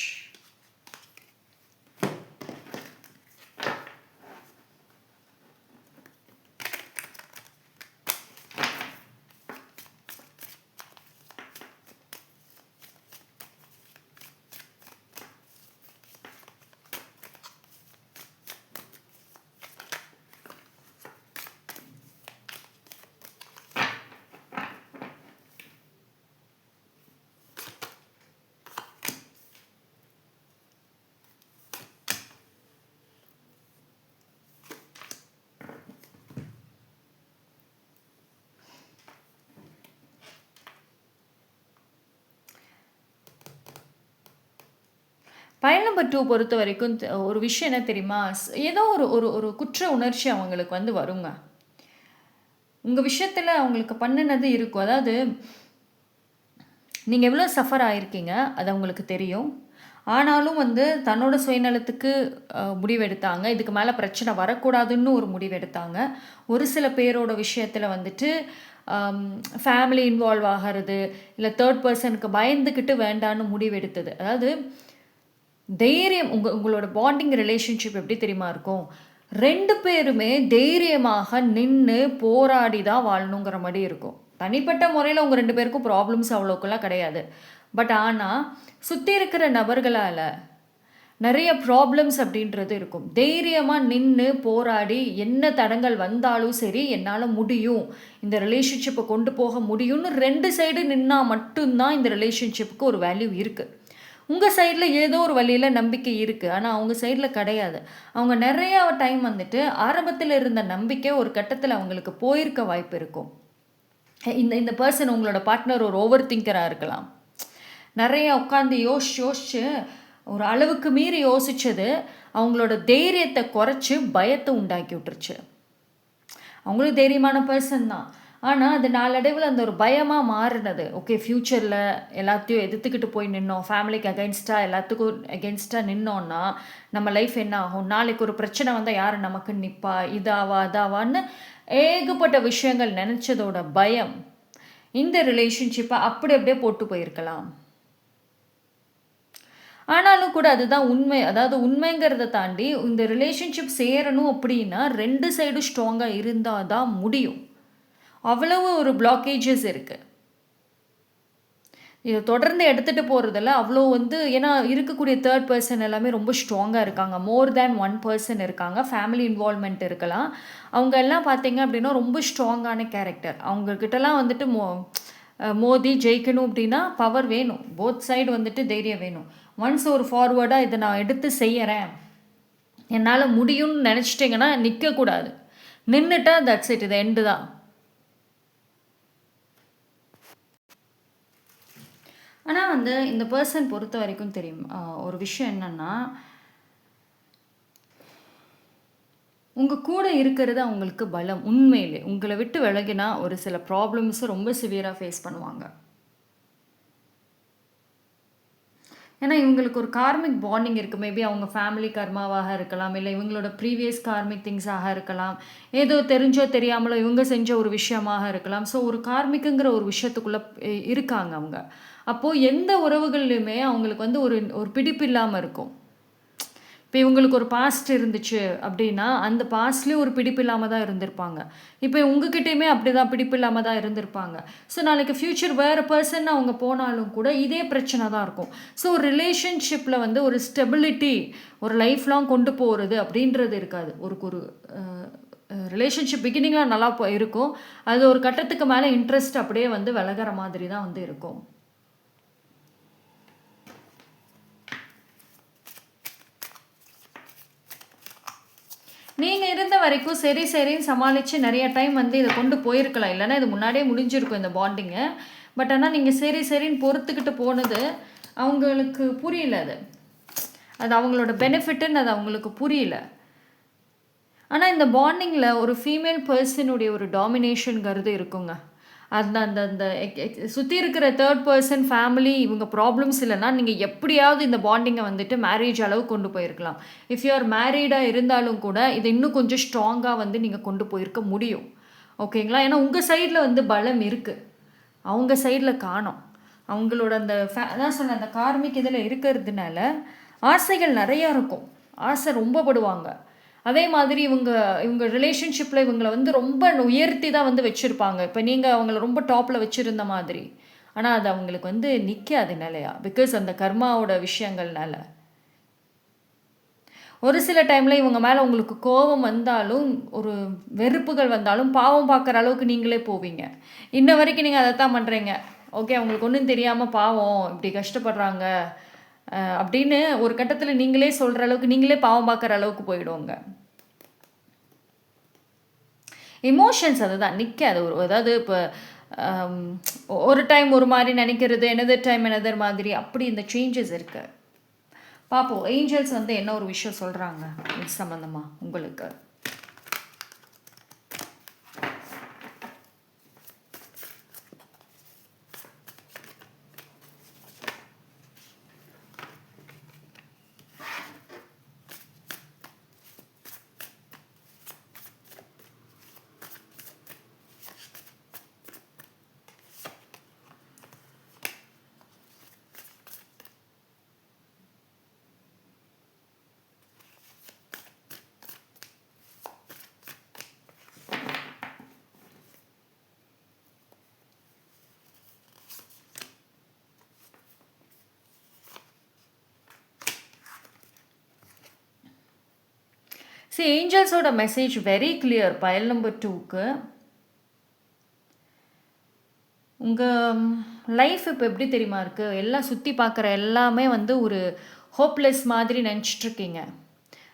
பைல் நம்பர் 2 பொறுத்த வரைக்கும் ஒரு விஷயம் என்ன தெரியுமா? ஏதோ ஒரு ஒரு ஒரு குற்ற உணர்ச்சி அவங்களுக்கு வந்து வருங்க. உங்கள் விஷயத்தில் அவங்களுக்கு பண்ணினது இருக்கும். அதாவது நீங்கள் எவ்வளோ சஃபர் ஆகிருக்கீங்க அது அவங்களுக்கு தெரியும். ஆனாலும் வந்து தன்னோட சுயநலத்துக்கு முடிவெடுத்தாங்க. இதுக்கு மேலே பிரச்சனை வரக்கூடாதுன்னு ஒரு முடிவெடுத்தாங்க. ஒரு சில பேரோட விஷயத்தில் வந்துட்டு ஃபேமிலி இன்வால்வ் ஆகிறது, இல்லை தேர்ட் பர்சனுக்கு பயந்துக்கிட்டு வேண்டான்னு முடிவெடுத்தது. அதாவது தைரியம் உங்களோட பாண்டிங் ரிலேஷன்ஷிப் எப்படி தெரியுமா இருக்கும்? 2 பேருமே தைரியமாக நின்று போராடி தான் வாழணுங்கிற மாதிரி இருக்கும். தனிப்பட்ட முறையில் உங்கள் 2 பேருக்கும் ப்ராப்ளம்ஸ் அவ்வளோக்கெல்லாம் கிடையாது. பட் ஆனால் சுற்றி இருக்கிற நபர்களால் நிறைய ப்ராப்ளம்ஸ் அப்படின்றது இருக்கும். தைரியமாக நின்று போராடி என்ன தடங்கள் வந்தாலும் சரி என்னால் முடியும், இந்த ரிலேஷன்ஷிப்பை கொண்டு போக முடியும்னு 2 சைடு நின்னால் மட்டும்தான் இந்த ரிலேஷன்ஷிப்புக்கு ஒரு வேல்யூ இருக்குது. உங்கள் சைடில் ஏதோ ஒரு வழியில் நம்பிக்கை இருக்குது, ஆனால் அவங்க சைடில் கிடையாது. அவங்க நிறையா டைம் வந்துட்டு ஆரம்பத்தில் இருந்த நம்பிக்கை ஒரு கட்டத்தில் அவங்களுக்கு போயிருக்க வாய்ப்பு இருக்கும். இந்த பர்சன் உங்களோட பார்ட்னர் ஒரு ஓவர் திங்கராக இருக்கலாம். நிறைய உட்காந்து யோசிச்சு ஒரு அளவுக்கு மீறி யோசித்தது அவங்களோட தைரியத்தை குறைச்சி பயத்தை உண்டாக்கி விட்டுருச்சு. அவங்களும் தைரியமான பர்சன் தான், ஆனால் அது நாளடைவில் அந்த ஒரு பயமாக மாறினது. ஓகே, ஃப்யூச்சரில் எல்லாத்தையும் எதிர்த்துக்கிட்டு போய் நின்னோம், ஃபேமிலிக்கு அகென்ஸ்டாக எல்லாத்துக்கும் அகென்ஸ்டாக நின்னோன்னா நம்ம லைஃப் என்ன ஆகும், நாளைக்கு ஒரு பிரச்சனை வந்தால் யார் நமக்கு நிற்பா, இதாவா அதாவான்னு ஏகப்பட்ட விஷயங்கள் நினச்சதோட பயம் இந்த ரிலேஷன்ஷிப்பை அப்படியே போட்டு போயிருக்கலாம். ஆனாலும் கூட அதுதான் உண்மை. அதாவது உண்மைங்கிறத தாண்டி இந்த ரிலேஷன்ஷிப் சேரணும் அப்படின்னா 2 சைடும் ஸ்ட்ராங்காக இருந்தால் தான் முடியும். அவ்வளவு ஒரு பிளாக்கேஜஸ் இருக்குது. இதை தொடர்ந்து எடுத்துகிட்டு போகிறதில்ல அவ்வளோ வந்து, ஏன்னா இருக்கக்கூடிய தேர்ட் பர்சன் எல்லாமே ரொம்ப ஸ்ட்ராங்காக இருக்காங்க. மோர் தேன் 1 பர்சன் இருக்காங்க. ஃபேமிலி இன்வால்மெண்ட் இருக்கலாம். அவங்க எல்லாம் பார்த்தீங்க அப்படின்னா ரொம்ப ஸ்ட்ராங்கான கேரக்டர். அவங்கக்கிட்டலாம் வந்துட்டு மோதி ஜெயிக்கணும் அப்படின்னா பவர் வேணும். போத் சைடு வந்துட்டு தைரியம் வேணும். ஒன்ஸ் ஒரு ஃபார்வர்டாக இதை நான் எடுத்து செய்கிறேன், என்னால் முடியும்னு நினச்சிட்டிங்கன்னா நிற்கக்கூடாது. நின்றுட்டா தட்ஸ் இட், இது எண்டு தான். ஆனால் வந்து இந்த பர்சன் பொறுத்த வரைக்கும் தெரியும் ஒரு விஷயம் என்னென்னா, உங்கள் கூட இருக்கிறது அவங்களுக்கு பலம். உண்மையிலே உங்களை விட்டு விலகினா ஒரு சில ப்ராப்ளம்ஸை ரொம்ப சிவியராக ஃபேஸ் பண்ணுவாங்க. ஏன்னா இவங்களுக்கு ஒரு கார்மிக் பாண்டிங் இருக்குது. மேபி அவங்க ஃபேமிலி கர்மாவாக இருக்கலாம், இல்லை இவங்களோட ப்ரீவியஸ் கார்மிக் திங்ஸாக இருக்கலாம், ஏதோ தெரிஞ்சோ தெரியாமலோ இவங்க செஞ்ச ஒரு விஷயமாக இருக்கலாம். ஸோ ஒரு கார்மிக்குங்கிற ஒரு விஷயத்துக்குள்ளே இருக்காங்க அவங்க. அப்போது எந்த உறவுகள்லையுமே அவங்களுக்கு வந்து ஒரு ஒரு பிடிப்பு இல்லாமல் இருக்கும். இப்போ இவங்களுக்கு ஒரு பாஸ்ட் இருந்துச்சு அப்படின்னா, அந்த பாஸ்ட்லேயும் ஒரு பிடிப்பு இல்லாம தான் இருந்திருப்பாங்க. இப்போ உங்ககிட்டயுமே அப்படிதான் பிடிப்பு இல்லாம தான் இருந்திருப்பாங்க. ஸோ நாளைக்கு ஃப்யூச்சர் வேற பெர்சன் அவங்க போனாலும் கூட இதே பிரச்சனை தான் இருக்கும். ஸோ ஒரு ரிலேஷன்ஷிப்பில வந்து ஒரு ஸ்டெபிலிட்டி, ஒரு லைஃப் லாங் கொண்டு போறது அப்படின்றது இருக்காது. ஒரு ஒரு அ ரிலேஷன்ஷிப் பிகினிங்ல நல்லா இருக்கும். அது ஒரு கட்டத்துக்கு மேல இன்ட்ரெஸ்ட் அப்படியே வந்து விலகுற மாதிரி தான் வந்து இருக்கும். நீங்க இருந்த வரைக்கும் சரி, சரின்னு சமாளிச்சு நெறைய டைம் வந்து இத கொண்டு போயிருக்கலாம். இல்லன்னா இது முன்னாடியே முடிஞ்சிருக்கும் இந்த பாண்டிங்கு. பட் ஆனா நீங்க சரி, சரின்னு பொறுத்துக்கிட்டு போனது அவங்களுக்கு புரியல அது. அது அவங்களோட பெனிஃபிட்டுன்னு அது அவங்களுக்கு புரியல. ஆனா இந்த பாண்டிங்கில ஒரு ஃபீமேல் பெர்சனுடைய ஒரு டாமினேஷன்ங்கிறது இருக்குங்க. அந்த அந்த அந்த சுத்தி இருக்கிற தேர்ட் பெர்சன் ஃபேமிலி இவங்க ப்ராப்ளம்ஸ் இல்லன்னா, நீங்க எப்படியாவது இந்த பாண்டிங்க வந்துட்டு மேரேஜ் அளவுக்கு கொண்டு போயிருக்கலாம். இஃப் யூ ஆர் மேரிடா இருந்தாலும் கூட, இத இன்னும் கொஞ்சம் ஸ்ட்ராங்கா வந்து நீங்க கொண்டு போயிருக்க முடியும். ஓகேங்களா? ஏன்னா உங்க சைட்ல வந்து பலம் இருக்கு. அவங்க சைட்ல காணோம். அவங்களோட அந்த அதான் சொன்னேன் அந்த கார்மிக் இதில இருக்கிறதுனால, ஆசைகள் நெறையா இருக்கும். ஆசை ரொம்ப படுவாங்க. அதே மாதிரி இவங்க இவங்க ரிலேஷன்ஷிப்பில் இவங்கள வந்து ரொம்ப உயர்த்தி தான் வந்து வச்சுருப்பாங்க. இப்போ நீங்கள் அவங்கள ரொம்ப டாப்பில் வச்சுருந்த மாதிரி. ஆனால் அது அவங்களுக்கு வந்து நிற்காது நிலையா. பிகாஸ் அந்த கர்மாவோட விஷயங்கள்னால. ஒரு சில டைமில் இவங்க மேலே உங்களுக்கு கோபம் வந்தாலும், ஒரு வெறுப்புகள் வந்தாலும், பாவம் பார்க்குற அளவுக்கு நீங்களே போவீங்க. இன்ன வரைக்கும் நீங்கள் அதைத்தான் பண்ணுறீங்க. ஓகே அவங்களுக்கு ஒன்றும் தெரியாமல் பாவம் இப்படி கஷ்டப்படுறாங்க அப்படின்னு ஒரு கட்டத்தில் நீங்களே சொல்கிற அளவுக்கு நீங்களே பாவம் பார்க்குற அளவுக்கு போயிடுவோங்க. எமோஷன்ஸ் அதுதான் நிற்காது. அதாவது இப்போ ஒரு டைம் ஒரு மாதிரி நினைக்கிறது, எனதர் டைம் எனதர் மாதிரி அப்படி இந்த சேஞ்சஸ் இருக்கு. பார்ப்போம் ஏஞ்சல்ஸ் வந்து என்ன ஒரு விஷயம் சொல்கிறாங்க இது சம்மந்தமாக உங்களுக்கு. See, ஏஞ்சல்ஸோட மெசேஜ் வெரி கிளியர். பயல் நம்பர் 2க்கு உங்கள் லைஃப் இப்போ எப்படி தெரியுமா இருக்குது? எல்லாம் சுற்றி பார்க்குற எல்லாமே வந்து ஒரு ஹோப்லெஸ் மாதிரி நினச்சிட்ருக்கீங்க.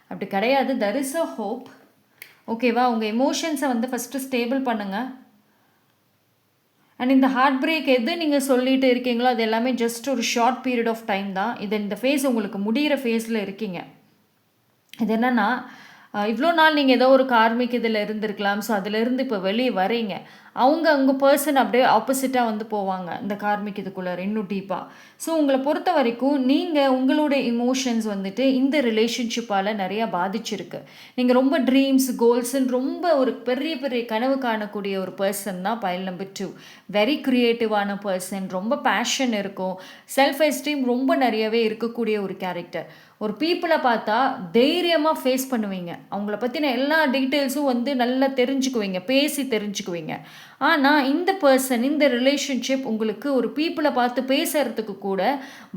அப்படி கிடையாது. There is a hope. ஓகேவா? உங்கள் எமோஷன்ஸை வந்து ஃபஸ்ட்டு ஸ்டேபிள் பண்ணுங்கள். அண்ட் இந்த ஹார்ட் பிரேக் எது நீங்கள் சொல்லிட்டு இருக்கீங்களோ அது எல்லாமே ஜஸ்ட் ஒரு ஷார்ட் பீரியட் ஆஃப் டைம் தான். இந்த ஃபேஸ் உங்களுக்கு முடிகிற ஃபேஸில் இருக்கீங்க. இது என்னென்னா இவ்வளோ நாள் நீங்கள் ஏதோ ஒரு கார்மிக் இதில் இருந்திருக்கலாம். ஸோ அதிலேருந்து இப்போ வெளியே வரீங்க. அவங்க பர்சன் அப்படியே ஆப்போசிட்டாக வந்து போவாங்க இந்த கார்மிக் இதுக்குள்ளே இன்னும் டீப்பாக. ஸோ உங்களை பொறுத்த வரைக்கும் நீங்கள் உங்களுடைய இமோஷன்ஸ் வந்துட்டு இந்த ரிலேஷன்ஷிப்பால் நிறையா பாதிச்சிருக்கு. நீங்கள் ரொம்ப ட்ரீம்ஸ் கோல்ஸ்ன்னு ரொம்ப ஒரு பெரிய பெரிய கனவு காணக்கூடிய ஒரு பர்சன் தான் பயல் நம்பர் 2. வெரி க்ரியேட்டிவான பர்சன், ரொம்ப பேஷன் இருக்கும், செல்ஃப் எஸ்டீம் ரொம்ப நிறையவே இருக்கக்கூடிய ஒரு கேரக்டர். ஒரு பீப்புளை பார்த்தா தைரியமாக ஃபேஸ் பண்ணுவீங்க. அவங்கள பற்றின எல்லா டீட்டெயில்ஸும் வந்து நல்லா தெரிஞ்சுக்குவீங்க, பேசி தெரிஞ்சுக்குவீங்க. ஆனால் இந்த பர்சன் இந்த ரிலேஷன்ஷிப் உங்களுக்கு ஒரு பீப்புளை பார்த்து பேசுகிறதுக்கு கூட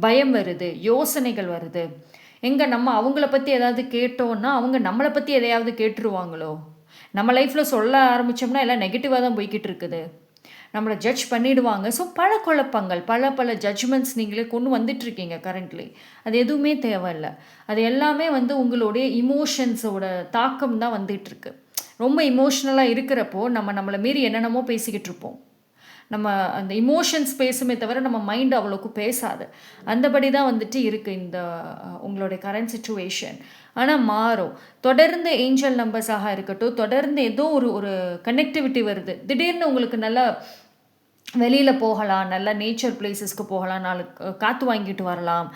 பயம் வருது, யோசனைகள் வருது. எங்கே நம்ம அவங்கள பற்றி ஏதாவது கேட்டோன்னா அவங்க நம்மளை பற்றி எதையாவது கேட்டுருவாங்களோ, நம்ம லைஃப்பில் சொல்ல ஆரம்பித்தோம்னா எல்லாம் நெகட்டிவாக தான் போய்கிட்டு இருக்குது, நம்மளை ஜட்ஜ் பண்ணிவிடுவாங்க. ஸோ பல குழப்பங்கள் பல ஜட்ஜ்மெண்ட்ஸ் நீங்களே கொண்டு வந்துட்டுருக்கீங்க கரண்ட்லி. அது எதுவுமே தேவையில்லை. அது எல்லாமே வந்து உங்களுடைய இமோஷன்ஸோட தாக்கம் தான் வந்துகிட்ருக்கு. ரொம்ப இமோஷ்னலாக இருக்கிறப்போ நம்மளை மீறி என்னென்னமோ பேசிக்கிட்டு இருப்போம். நம்ம அந்த இமோஷன்ஸ் பேசுமே தவிர நம்ம மைண்ட் அவ்வளோக்கு பேசாது. அந்தபடி தான் வந்துட்டு இருக்குது இந்த உங்களுடைய கரண்ட் சிச்சுவேஷன். ஆனால் மாறும். தொடர்ந்து ஏஞ்சல் நம்பர்ஸாக இருக்கட்டும், தொடர்ந்து ஏதோ ஒரு கனெக்டிவிட்டி வருது. திடீர்னு உங்களுக்கு நல்லா வெளியில் போகலாம், நல்ல நேச்சர் பிளேஸஸ்க்கு போகலாம், நாலு காற்று வாங்கிட்டு வரலாம்,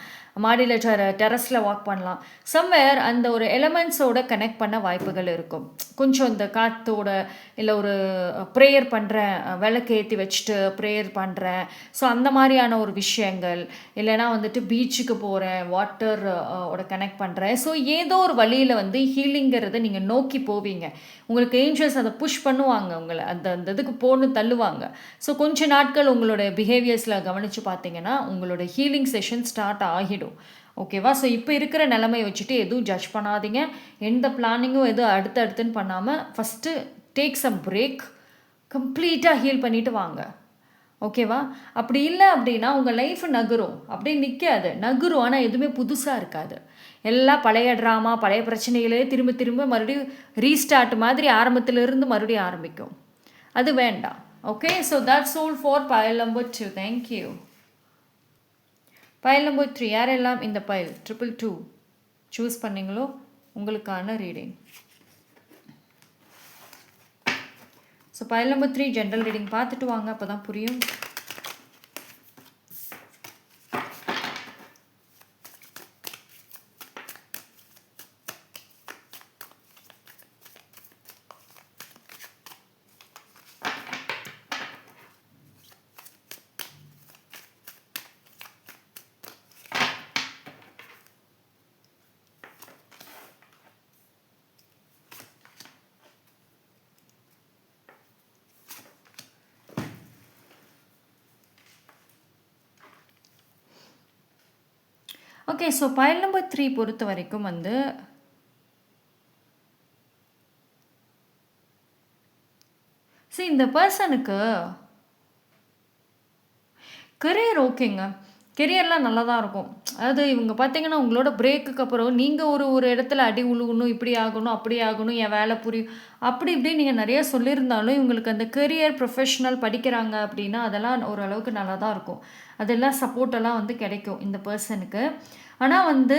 மாடியில் டெரஸில் வாக் பண்ணலாம். சம்வேர் அந்த ஒரு எலமெண்ட்ஸோட கனெக்ட் பண்ண வாய்ப்புகள் இருக்கும். கொஞ்சம் இந்த காற்றோட, இல்லை ஒரு ப்ரேயர் பண்ணுறேன், விளக்கு ஏற்றி வச்சுட்டு ப்ரேயர் பண்ணுறேன், ஸோ அந்த மாதிரியான ஒரு விஷயங்கள், இல்லைனா வந்துட்டு பீச்சுக்கு போகிறேன், வாட்டர் ஓட கனெக்ட் பண்ணுறேன். ஸோ ஏதோ ஒரு வழியில் வந்து ஹீலிங்கிறத நீங்கள் நோக்கி போவீங்க. உங்களுக்கு ஏஞ்சல்ஸ் அதை புஷ் பண்ணுவாங்க, உங்களை அந்த அந்த இதுக்கு போன்னு தள்ளுவாங்க. ஸோ கொஞ்ச நாட்கள் உங்களோட பிஹேவியர்ஸில் கவனித்து பார்த்தீங்கன்னா உங்களோட ஹீலிங் செஷன் ஸ்டார்ட் ஆகிடும். ஓகேவா? ஸோ இப்போ இருக்கிற நிலைமையை வச்சுட்டு எதுவும் ஜட்ஜ் பண்ணாதீங்க. எந்த பிளானிங்கும் எதுவும் அடுத்தடுத்துன்னு பண்ணாமல் ஃபஸ்ட்டு டேக் சம் பிரேக், கம்ப்ளீட்டாக ஹீல் பண்ணிவிட்டு வாங்க. ஓகேவா? அப்படி இல்லை அப்படின்னா உங்கள் லைஃப் நகரும், அப்படியே நிற்காது, நகரும். ஆனால் எதுவுமே புதுசாக இருக்காது. எல்லாம் பழைய ட்ராமா, பழைய பிரச்சனைகளே திரும்ப திரும்ப மறுபடியும் ரீஸ்டார்ட் மாதிரி ஆரம்பத்திலிருந்து மறுபடியும் ஆரம்பிக்கும். அது வேண்டாம். Okay, so that's all for file number 2. Thank you. File number 3 யாரெல்லாம் இந்த பைல் 222 சூஸ் பண்ணீங்களோ உங்களுக்கான reading. So file number 3 general reading பார்த்துட்டு வாங்க, அப்போ தான் புரியும். ஓகே, ஸோ பைல் நம்பர் 3 பொறுத்த வரைக்கும் வந்து இந்த பர்சனுக்கு கரியர் ஓகேங்க, கெரியர்லாம் நல்லா தான் இருக்கும். அதாவது இவங்க பார்த்தீங்கன்னா உங்களோட பிரேக்குக்கு அப்புறம் நீங்கள் ஒரு இடத்துல அடி உழுகணும், இப்படி ஆகணும், அப்படி ஆகணும், என் வேலை புரியும், அப்படி இப்படி நீங்கள் நிறைய சொல்லியிருந்தாலும் இவங்களுக்கு அந்த கெரியர் ப்ரொஃபஷ்னல் படிக்கிறாங்க அப்படின்னா அதெல்லாம் ஓரளவுக்கு நல்லா தான் இருக்கும். அதெல்லாம் சப்போர்ட்டெல்லாம் வந்து கிடைக்கும் இந்த பர்சனுக்கு. ஆனால் வந்து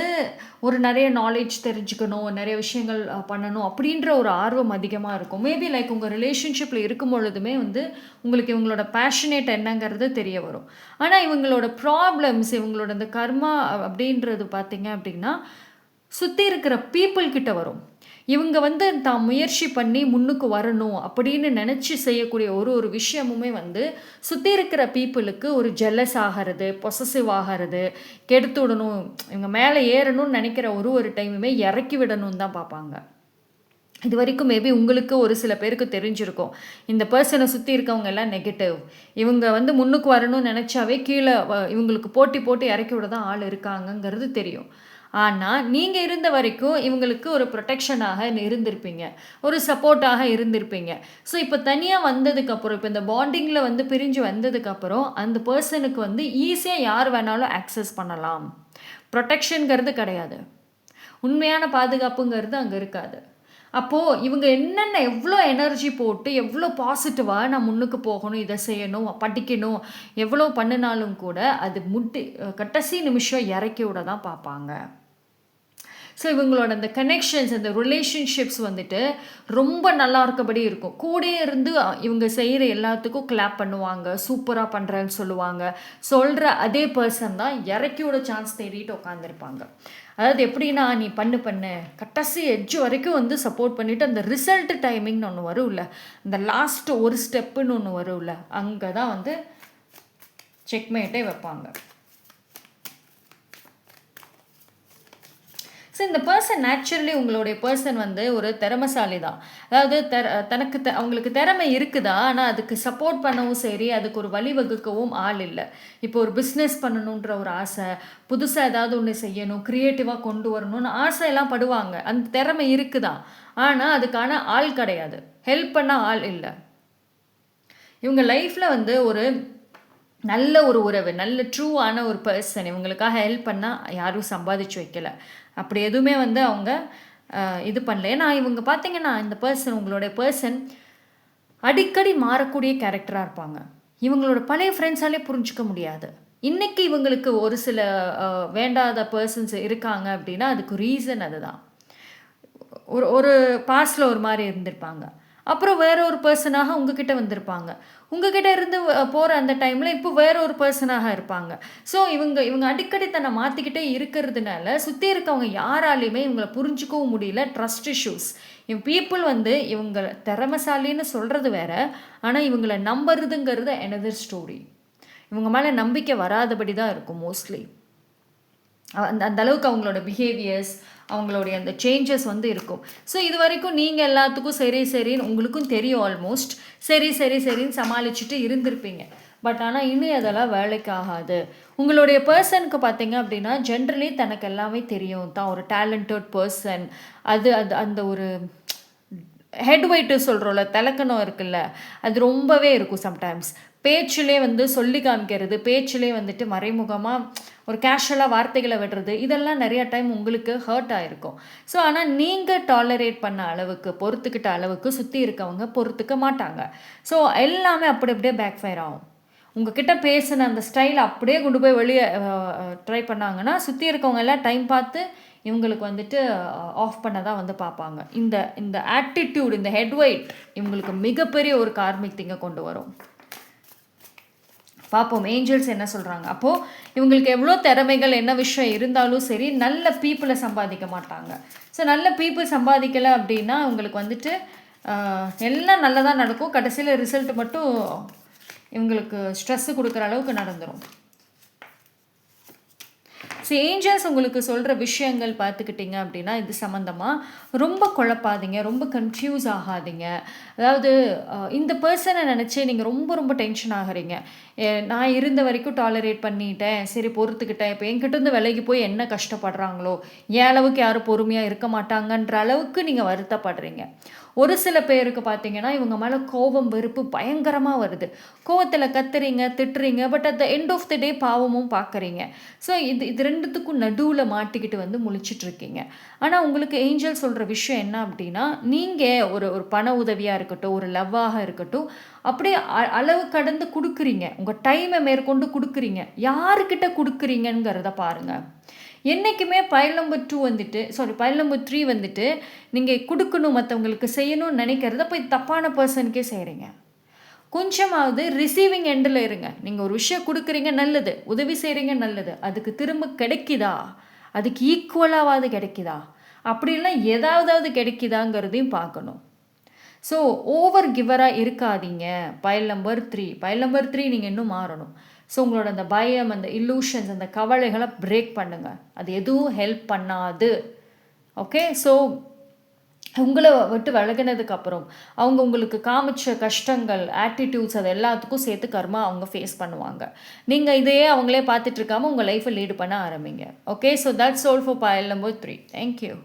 ஒரு நிறைய நாலேஜ் தெரிஞ்சுக்கணும், நிறைய விஷயங்கள் பண்ணணும் அப்படின்ற ஒரு ஆர்வம் அதிகமாக இருக்கும். மேபி லைக் உங்கள் ரிலேஷன்ஷிப்பில் இருக்கும் பொழுதுமே வந்து உங்களுக்கு இவங்களோட பேஷனேட் என்னங்கிறது தெரிய வரும். ஆனால் இவங்களோட ப்ராப்ளம்ஸ், இவங்களோட இந்த கர்மா அப்படின்றது பார்த்தீங்க அப்படின்னா சுற்றி இருக்கிற பீப்புள் கிட்ட வரும். இவங்க வந்து தான் முயற்சி பண்ணி முன்னுக்கு வரணும் அப்படின்னு நினச்சி செய்யக்கூடிய ஒரு விஷயமுமே வந்து சுற்றி இருக்கிற பீப்புளுக்கு ஒரு ஜெல்லஸ் ஆகிறது, பொசசிவ் ஆகிறது, கெடுத்து விடணும், இவங்க மேலே ஏறணும்னு நினைக்கிற ஒரு டைமுமே இறக்கி விடணும்னு தான் பார்ப்பாங்க. இது வரைக்கும் மேபி உங்களுக்கு ஒரு சில பேருக்கு தெரிஞ்சிருக்கும், இந்த பர்சனை சுற்றி இருக்கவங்க எல்லாம் நெகட்டிவ், இவங்க வந்து முன்னுக்கு வரணும்னு நினச்சாவே கீழே இவங்களுக்கு போட்டு இறக்கி விட தான் ஆள் இருக்காங்கங்கிறது தெரியும். ஆனால் நீங்கள் இருந்த வரைக்கும் இவங்களுக்கு ஒரு ப்ரொடெக்ஷனாக இருந்திருப்பீங்க, ஒரு சப்போர்ட்டாக இருந்திருப்பீங்க. ஸோ இப்போ தனியாக வந்ததுக்கப்புறம், இப்போ இந்த பாண்டிங்கில் வந்து பிரிஞ்சு வந்ததுக்கப்புறம் அந்த பர்சனுக்கு வந்து ஈஸியாக யார் வேணாலும் ஆக்சஸ் பண்ணலாம். ப்ரொடெக்ஷனுங்கிறது கிடையாது, உண்மையான பாதுகாப்புங்கிறது அங்கே இருக்காது. அப்போது இவங்க என்னென்ன எவ்வளோ எனர்ஜி போட்டு எவ்வளோ பாசிட்டிவாக நான் முன்னுக்கு போகணும், இதை செய்யணும், படிக்கணும், எவ்வளோ பண்ணினாலும் கூட அது கடைசி நிமிஷம் இறக்கி விட தான் பார்ப்பாங்க. ஸோ இவங்களோட அந்த கனெக்ஷன்ஸ், அந்த ரிலேஷன்ஷிப்ஸ் வந்துட்டு ரொம்ப நல்லா இருக்கபடி இருக்கும். கூடயே இருந்து இவங்க செய்கிற எல்லாத்துக்கும் கிளாப் பண்ணுவாங்க, சூப்பராக பண்ணுறேன்னு சொல்லுவாங்க. சொல்கிற அதே பர்சன் தான் இறக்கி விட சான்ஸ் தேடிட்டு உட்காந்துருப்பாங்க. அதாவது எப்படின்னா, நீ பண்ணு கடைசி எட்ஜ் வரைக்கும் வந்து சப்போர்ட் பண்ணிவிட்டு அந்த ரிசல்ட் டைமிங்னு ஒன்று வரும்ல, இந்த லாஸ்ட்டு ஒரு ஸ்டெப்புன்னு ஒன்று வரும்ல, அங்கே தான் வந்து செக்மேட்டே வைப்பாங்க. ஸோ இந்த பர்சன் நேச்சுரலி உங்களுடைய பர்சன் வந்து ஒரு திறமைசாலி தான். அதாவது அவங்களுக்கு திறமை இருக்குதா, ஆனால் அதுக்கு சப்போர்ட் பண்ணவும் சரி, அதுக்கு ஒரு வழிவகுக்கவும் ஆள் இல்லை. இப்போ ஒரு பிஸ்னஸ் பண்ணணுன்ற ஒரு ஆசை, புதுசாக ஏதாவது ஒன்று செய்யணும், க்ரியேட்டிவாக கொண்டு வரணும்னு ஆசையெல்லாம் படுவாங்க. அந்த திறமை இருக்குதான், ஆனால் அதுக்கான ஆள் கிடையாது, ஹெல்ப் பண்ண ஆள் இல்லை. இவங்க லைஃப்பில் வந்து ஒரு நல்ல ஒரு உறவு, நல்ல ட்ரூவான ஒரு பர்சன் இவங்களுக்காக ஹெல்ப் பண்ணால் யாரும் சம்பாதிச்சு வைக்கல, அப்படி எதுவுமே வந்து அவங்க இது பண்ணல. ஏன்னா இவங்க பார்த்தீங்கன்னா இந்த பர்சன், உங்களுடைய பர்சன் அடிக்கடி மாறக்கூடிய கேரக்டராக இருப்பாங்க. இவங்களோட பழைய ஃப்ரெண்ட்ஸாலே புரிஞ்சிக்க முடியாது. இன்றைக்கி இவங்களுக்கு ஒரு சில வேண்டாத பர்சன்ஸ் இருக்காங்க அப்படின்னா அதுக்கு ரீசன் அதுதான். ஒரு பாஸ்டில் ஒரு மாதிரி இருந்திருப்பாங்க, அப்புறம் வேற ஒரு பர்சனாக உங்ககிட்ட வந்திருப்பாங்க. உங்ககிட்ட இருந்து போகிற அந்த டைமில் இப்போ வேற ஒரு பர்சனாக இருப்பாங்க. ஸோ இவங்க அடிக்கடி தன்னை மாற்றிக்கிட்டே இருக்கிறதுனால சுற்றி இருக்கவங்க யாராலையுமே இவங்களை புரிஞ்சுக்கவும் முடியல. Trust issues. பீப்புள் வந்து இவங்க திறமைசாலின்னு சொல்கிறது வேற, ஆனால் இவங்களை நம்புறதுங்கிறது எனதர் ஸ்டோரி. இவங்க மேலே நம்பிக்கை வராதபடி தான் இருக்கும் மோஸ்ட்லி. அந்த அளவுக்கு அவங்களோட பிஹேவியர்ஸ், அவங்களுடைய அந்த சேஞ்சஸ் வந்து இருக்கும். ஸோ இது வரைக்கும் நீங்கள் எல்லாத்துக்கும் சரி சரின்னு உங்களுக்கும் தெரியும். ஆல்மோஸ்ட் சரின்னு சமாளிச்சுட்டு இருந்திருப்பீங்க. பட் ஆனால் இன்னும் அதெல்லாம் வேலைக்கு ஆகாது. உங்களுடைய பர்சனுக்கு பார்த்தீங்க அப்படின்னா ஜென்ரலி தனக்கு எல்லாமே தெரியும், தான் ஒரு டேலண்டட் பர்சன். அது அது அந்த ஒரு ஹெட் வெயிட்டு சொல்கிறோம்ல, திலக்கணம் இருக்குல்ல, அது ரொம்பவே இருக்கும். சம்டைம்ஸ் பேச்சிலே வந்து சொல்லி காமிக்கிறது, பேச்சிலே வந்துட்டு மறைமுகமாக ஒரு கேஷுவலாக வார்த்தைகளை விடுறது, இதெல்லாம் நிறையா டைம் உங்களுக்கு ஹர்ட் ஆகிருக்கும். ஸோ ஆனால் நீங்கள் டாலரேட் பண்ண அளவுக்கு, பொறுத்துக்கிட்ட அளவுக்கு சுற்றி இருக்கவங்க பொறுத்துக்க மாட்டாங்க. ஸோ எல்லாமே அப்படியே பேக் ஃபயர் ஆகும். உங்ககிட்ட பேசின அந்த ஸ்டைல் அப்படியே கொண்டு போய் வெளியே ட்ரை பண்ணாங்கன்னா சுற்றி இருக்கவங்க எல்லாம் டைம் பார்த்து இவங்களுக்கு வந்துட்டு ஆஃப் பண்ண தான் வந்து பார்ப்பாங்க. இந்த ஆட்டிடியூட், இந்த ஹெட் வெயிட் இவங்களுக்கு மிகப்பெரிய ஒரு கார்மிக் திங்கை கொண்டு வரும். பார்ப்போம் ஏஞ்சல்ஸ் என்ன சொல்கிறாங்க. அப்போது இவங்களுக்கு எவ்வளோ திறமைகள் என்ன விஷயம் இருந்தாலும் சரி, நல்ல பீப்புளை சம்பாதிக்க மாட்டாங்க. ஸோ நல்ல பீப்புள் சம்பாதிக்கலை அப்படின்னா உங்களுக்கு வந்துட்டு எல்லாம் நல்லதாக நடக்கும். கடைசியில் ரிசல்ட் மட்டும் இவங்களுக்கு ஸ்ட்ரெஸ்ஸு கொடுக்குற அளவுக்கு நடந்துடும். ஸோ ஏஞ்சல்ஸ் உங்களுக்கு சொல்கிற விஷயங்கள் பார்த்துக்கிட்டிங்க அப்படின்னா இது சம்மந்தமாக ரொம்ப குழப்பாதீங்க, ரொம்ப கன்ஃபியூஸ் ஆகாதீங்க. அதாவது இந்த பர்சனை நினச்சி நீங்கள் ரொம்ப டென்ஷன் ஆகிறீங்க. நான் இருந்த வரைக்கும் டாலரேட் பண்ணிட்டேன், சரி பொறுத்துக்கிட்டேன், இப்போ என்கிட்டருந்து விலைக்கு போய் என்ன கஷ்டப்படுறாங்களோ, என் அளவுக்கு யாரும் பொறுமையாக இருக்க மாட்டாங்கன்ற அளவுக்கு நீங்கள் வருத்தப்படுறீங்க. ஒரு சில பேருக்கு பார்த்தீங்கன்னா இவங்க மேலே கோபம், வெறுப்பு பயங்கரமாக வருது. கோவத்தில் கத்துறீங்க, திட்டுறீங்க, but at the end of the day பாவமும் பார்க்குறீங்க. ஸோ இது ரெண்டுத்துக்கும் நடுவில் மாட்டிக்கிட்டு வந்து முழிச்சிட்ருக்கீங்க. ஆனால் உங்களுக்கு ஏஞ்சல் சொல்கிற விஷயம் என்ன அப்படின்னா, நீங்கள் ஒரு பண உதவியாக இருக்கட்டும், ஒரு லவ்வாக இருக்கட்டும், அப்படியே அளவு கடந்து கொடுக்குறீங்க. உங்கள் டைமை மேற்கொண்டு கொடுக்குறீங்க. யாருக்கிட்ட கொடுக்குறீங்கங்கிறத பாருங்கள். என்றைக்குமே பைல் நம்பர் 2 வந்துட்டு பைல் நம்பர் 3 வந்துட்டு நீங்கள் கொடுக்கணும், மற்றவங்களுக்கு செய்யணும்னு நினைக்கிறத போய் தப்பான பர்சனுக்கே செய்கிறீங்க. கொஞ்சமாவது ரிசீவிங் எண்டில் இருங்க. நீங்கள் ஒரு விஷயம் கொடுக்குறீங்க, நல்லது, உதவி செய்கிறீங்க, நல்லது, அதுக்கு திரும்ப கிடைக்குதா, அதுக்கு ஈக்குவலாவது கிடைக்குதா, அப்படிலாம் ஏதாவது கிடைக்குதாங்கிறதையும் பார்க்கணும். ஸோ ஓவர் கிவராக இருக்காதீங்க. பைல் நம்பர் 3 நீங்கள் இன்னும் மாறணும். ஸோ உங்களோட அந்த பயம், அந்த இல்லூஷன்ஸ், அந்த கவலைகளை பிரேக் பண்ணுங்கள். அது எதுவும் ஹெல்ப் பண்ணாது. ஓகே. ஸோ உங்களை விட்டு விலகினதுக்கப்புறம் அவங்க உங்களுக்கு காமிச்ச கஷ்டங்கள், ஆட்டிடியூட்ஸ், அது எல்லாத்துக்கும் சேர்த்து கர்மா அவங்க ஃபேஸ் பண்ணுவாங்க. நீங்கள் இதையே அவங்களே பார்த்துட்டு இருக்காமல் உங்கள் லைஃப்பை லீடு பண்ண ஆரம்பிங்க. Okay. So that's all for file number 3. Thank you.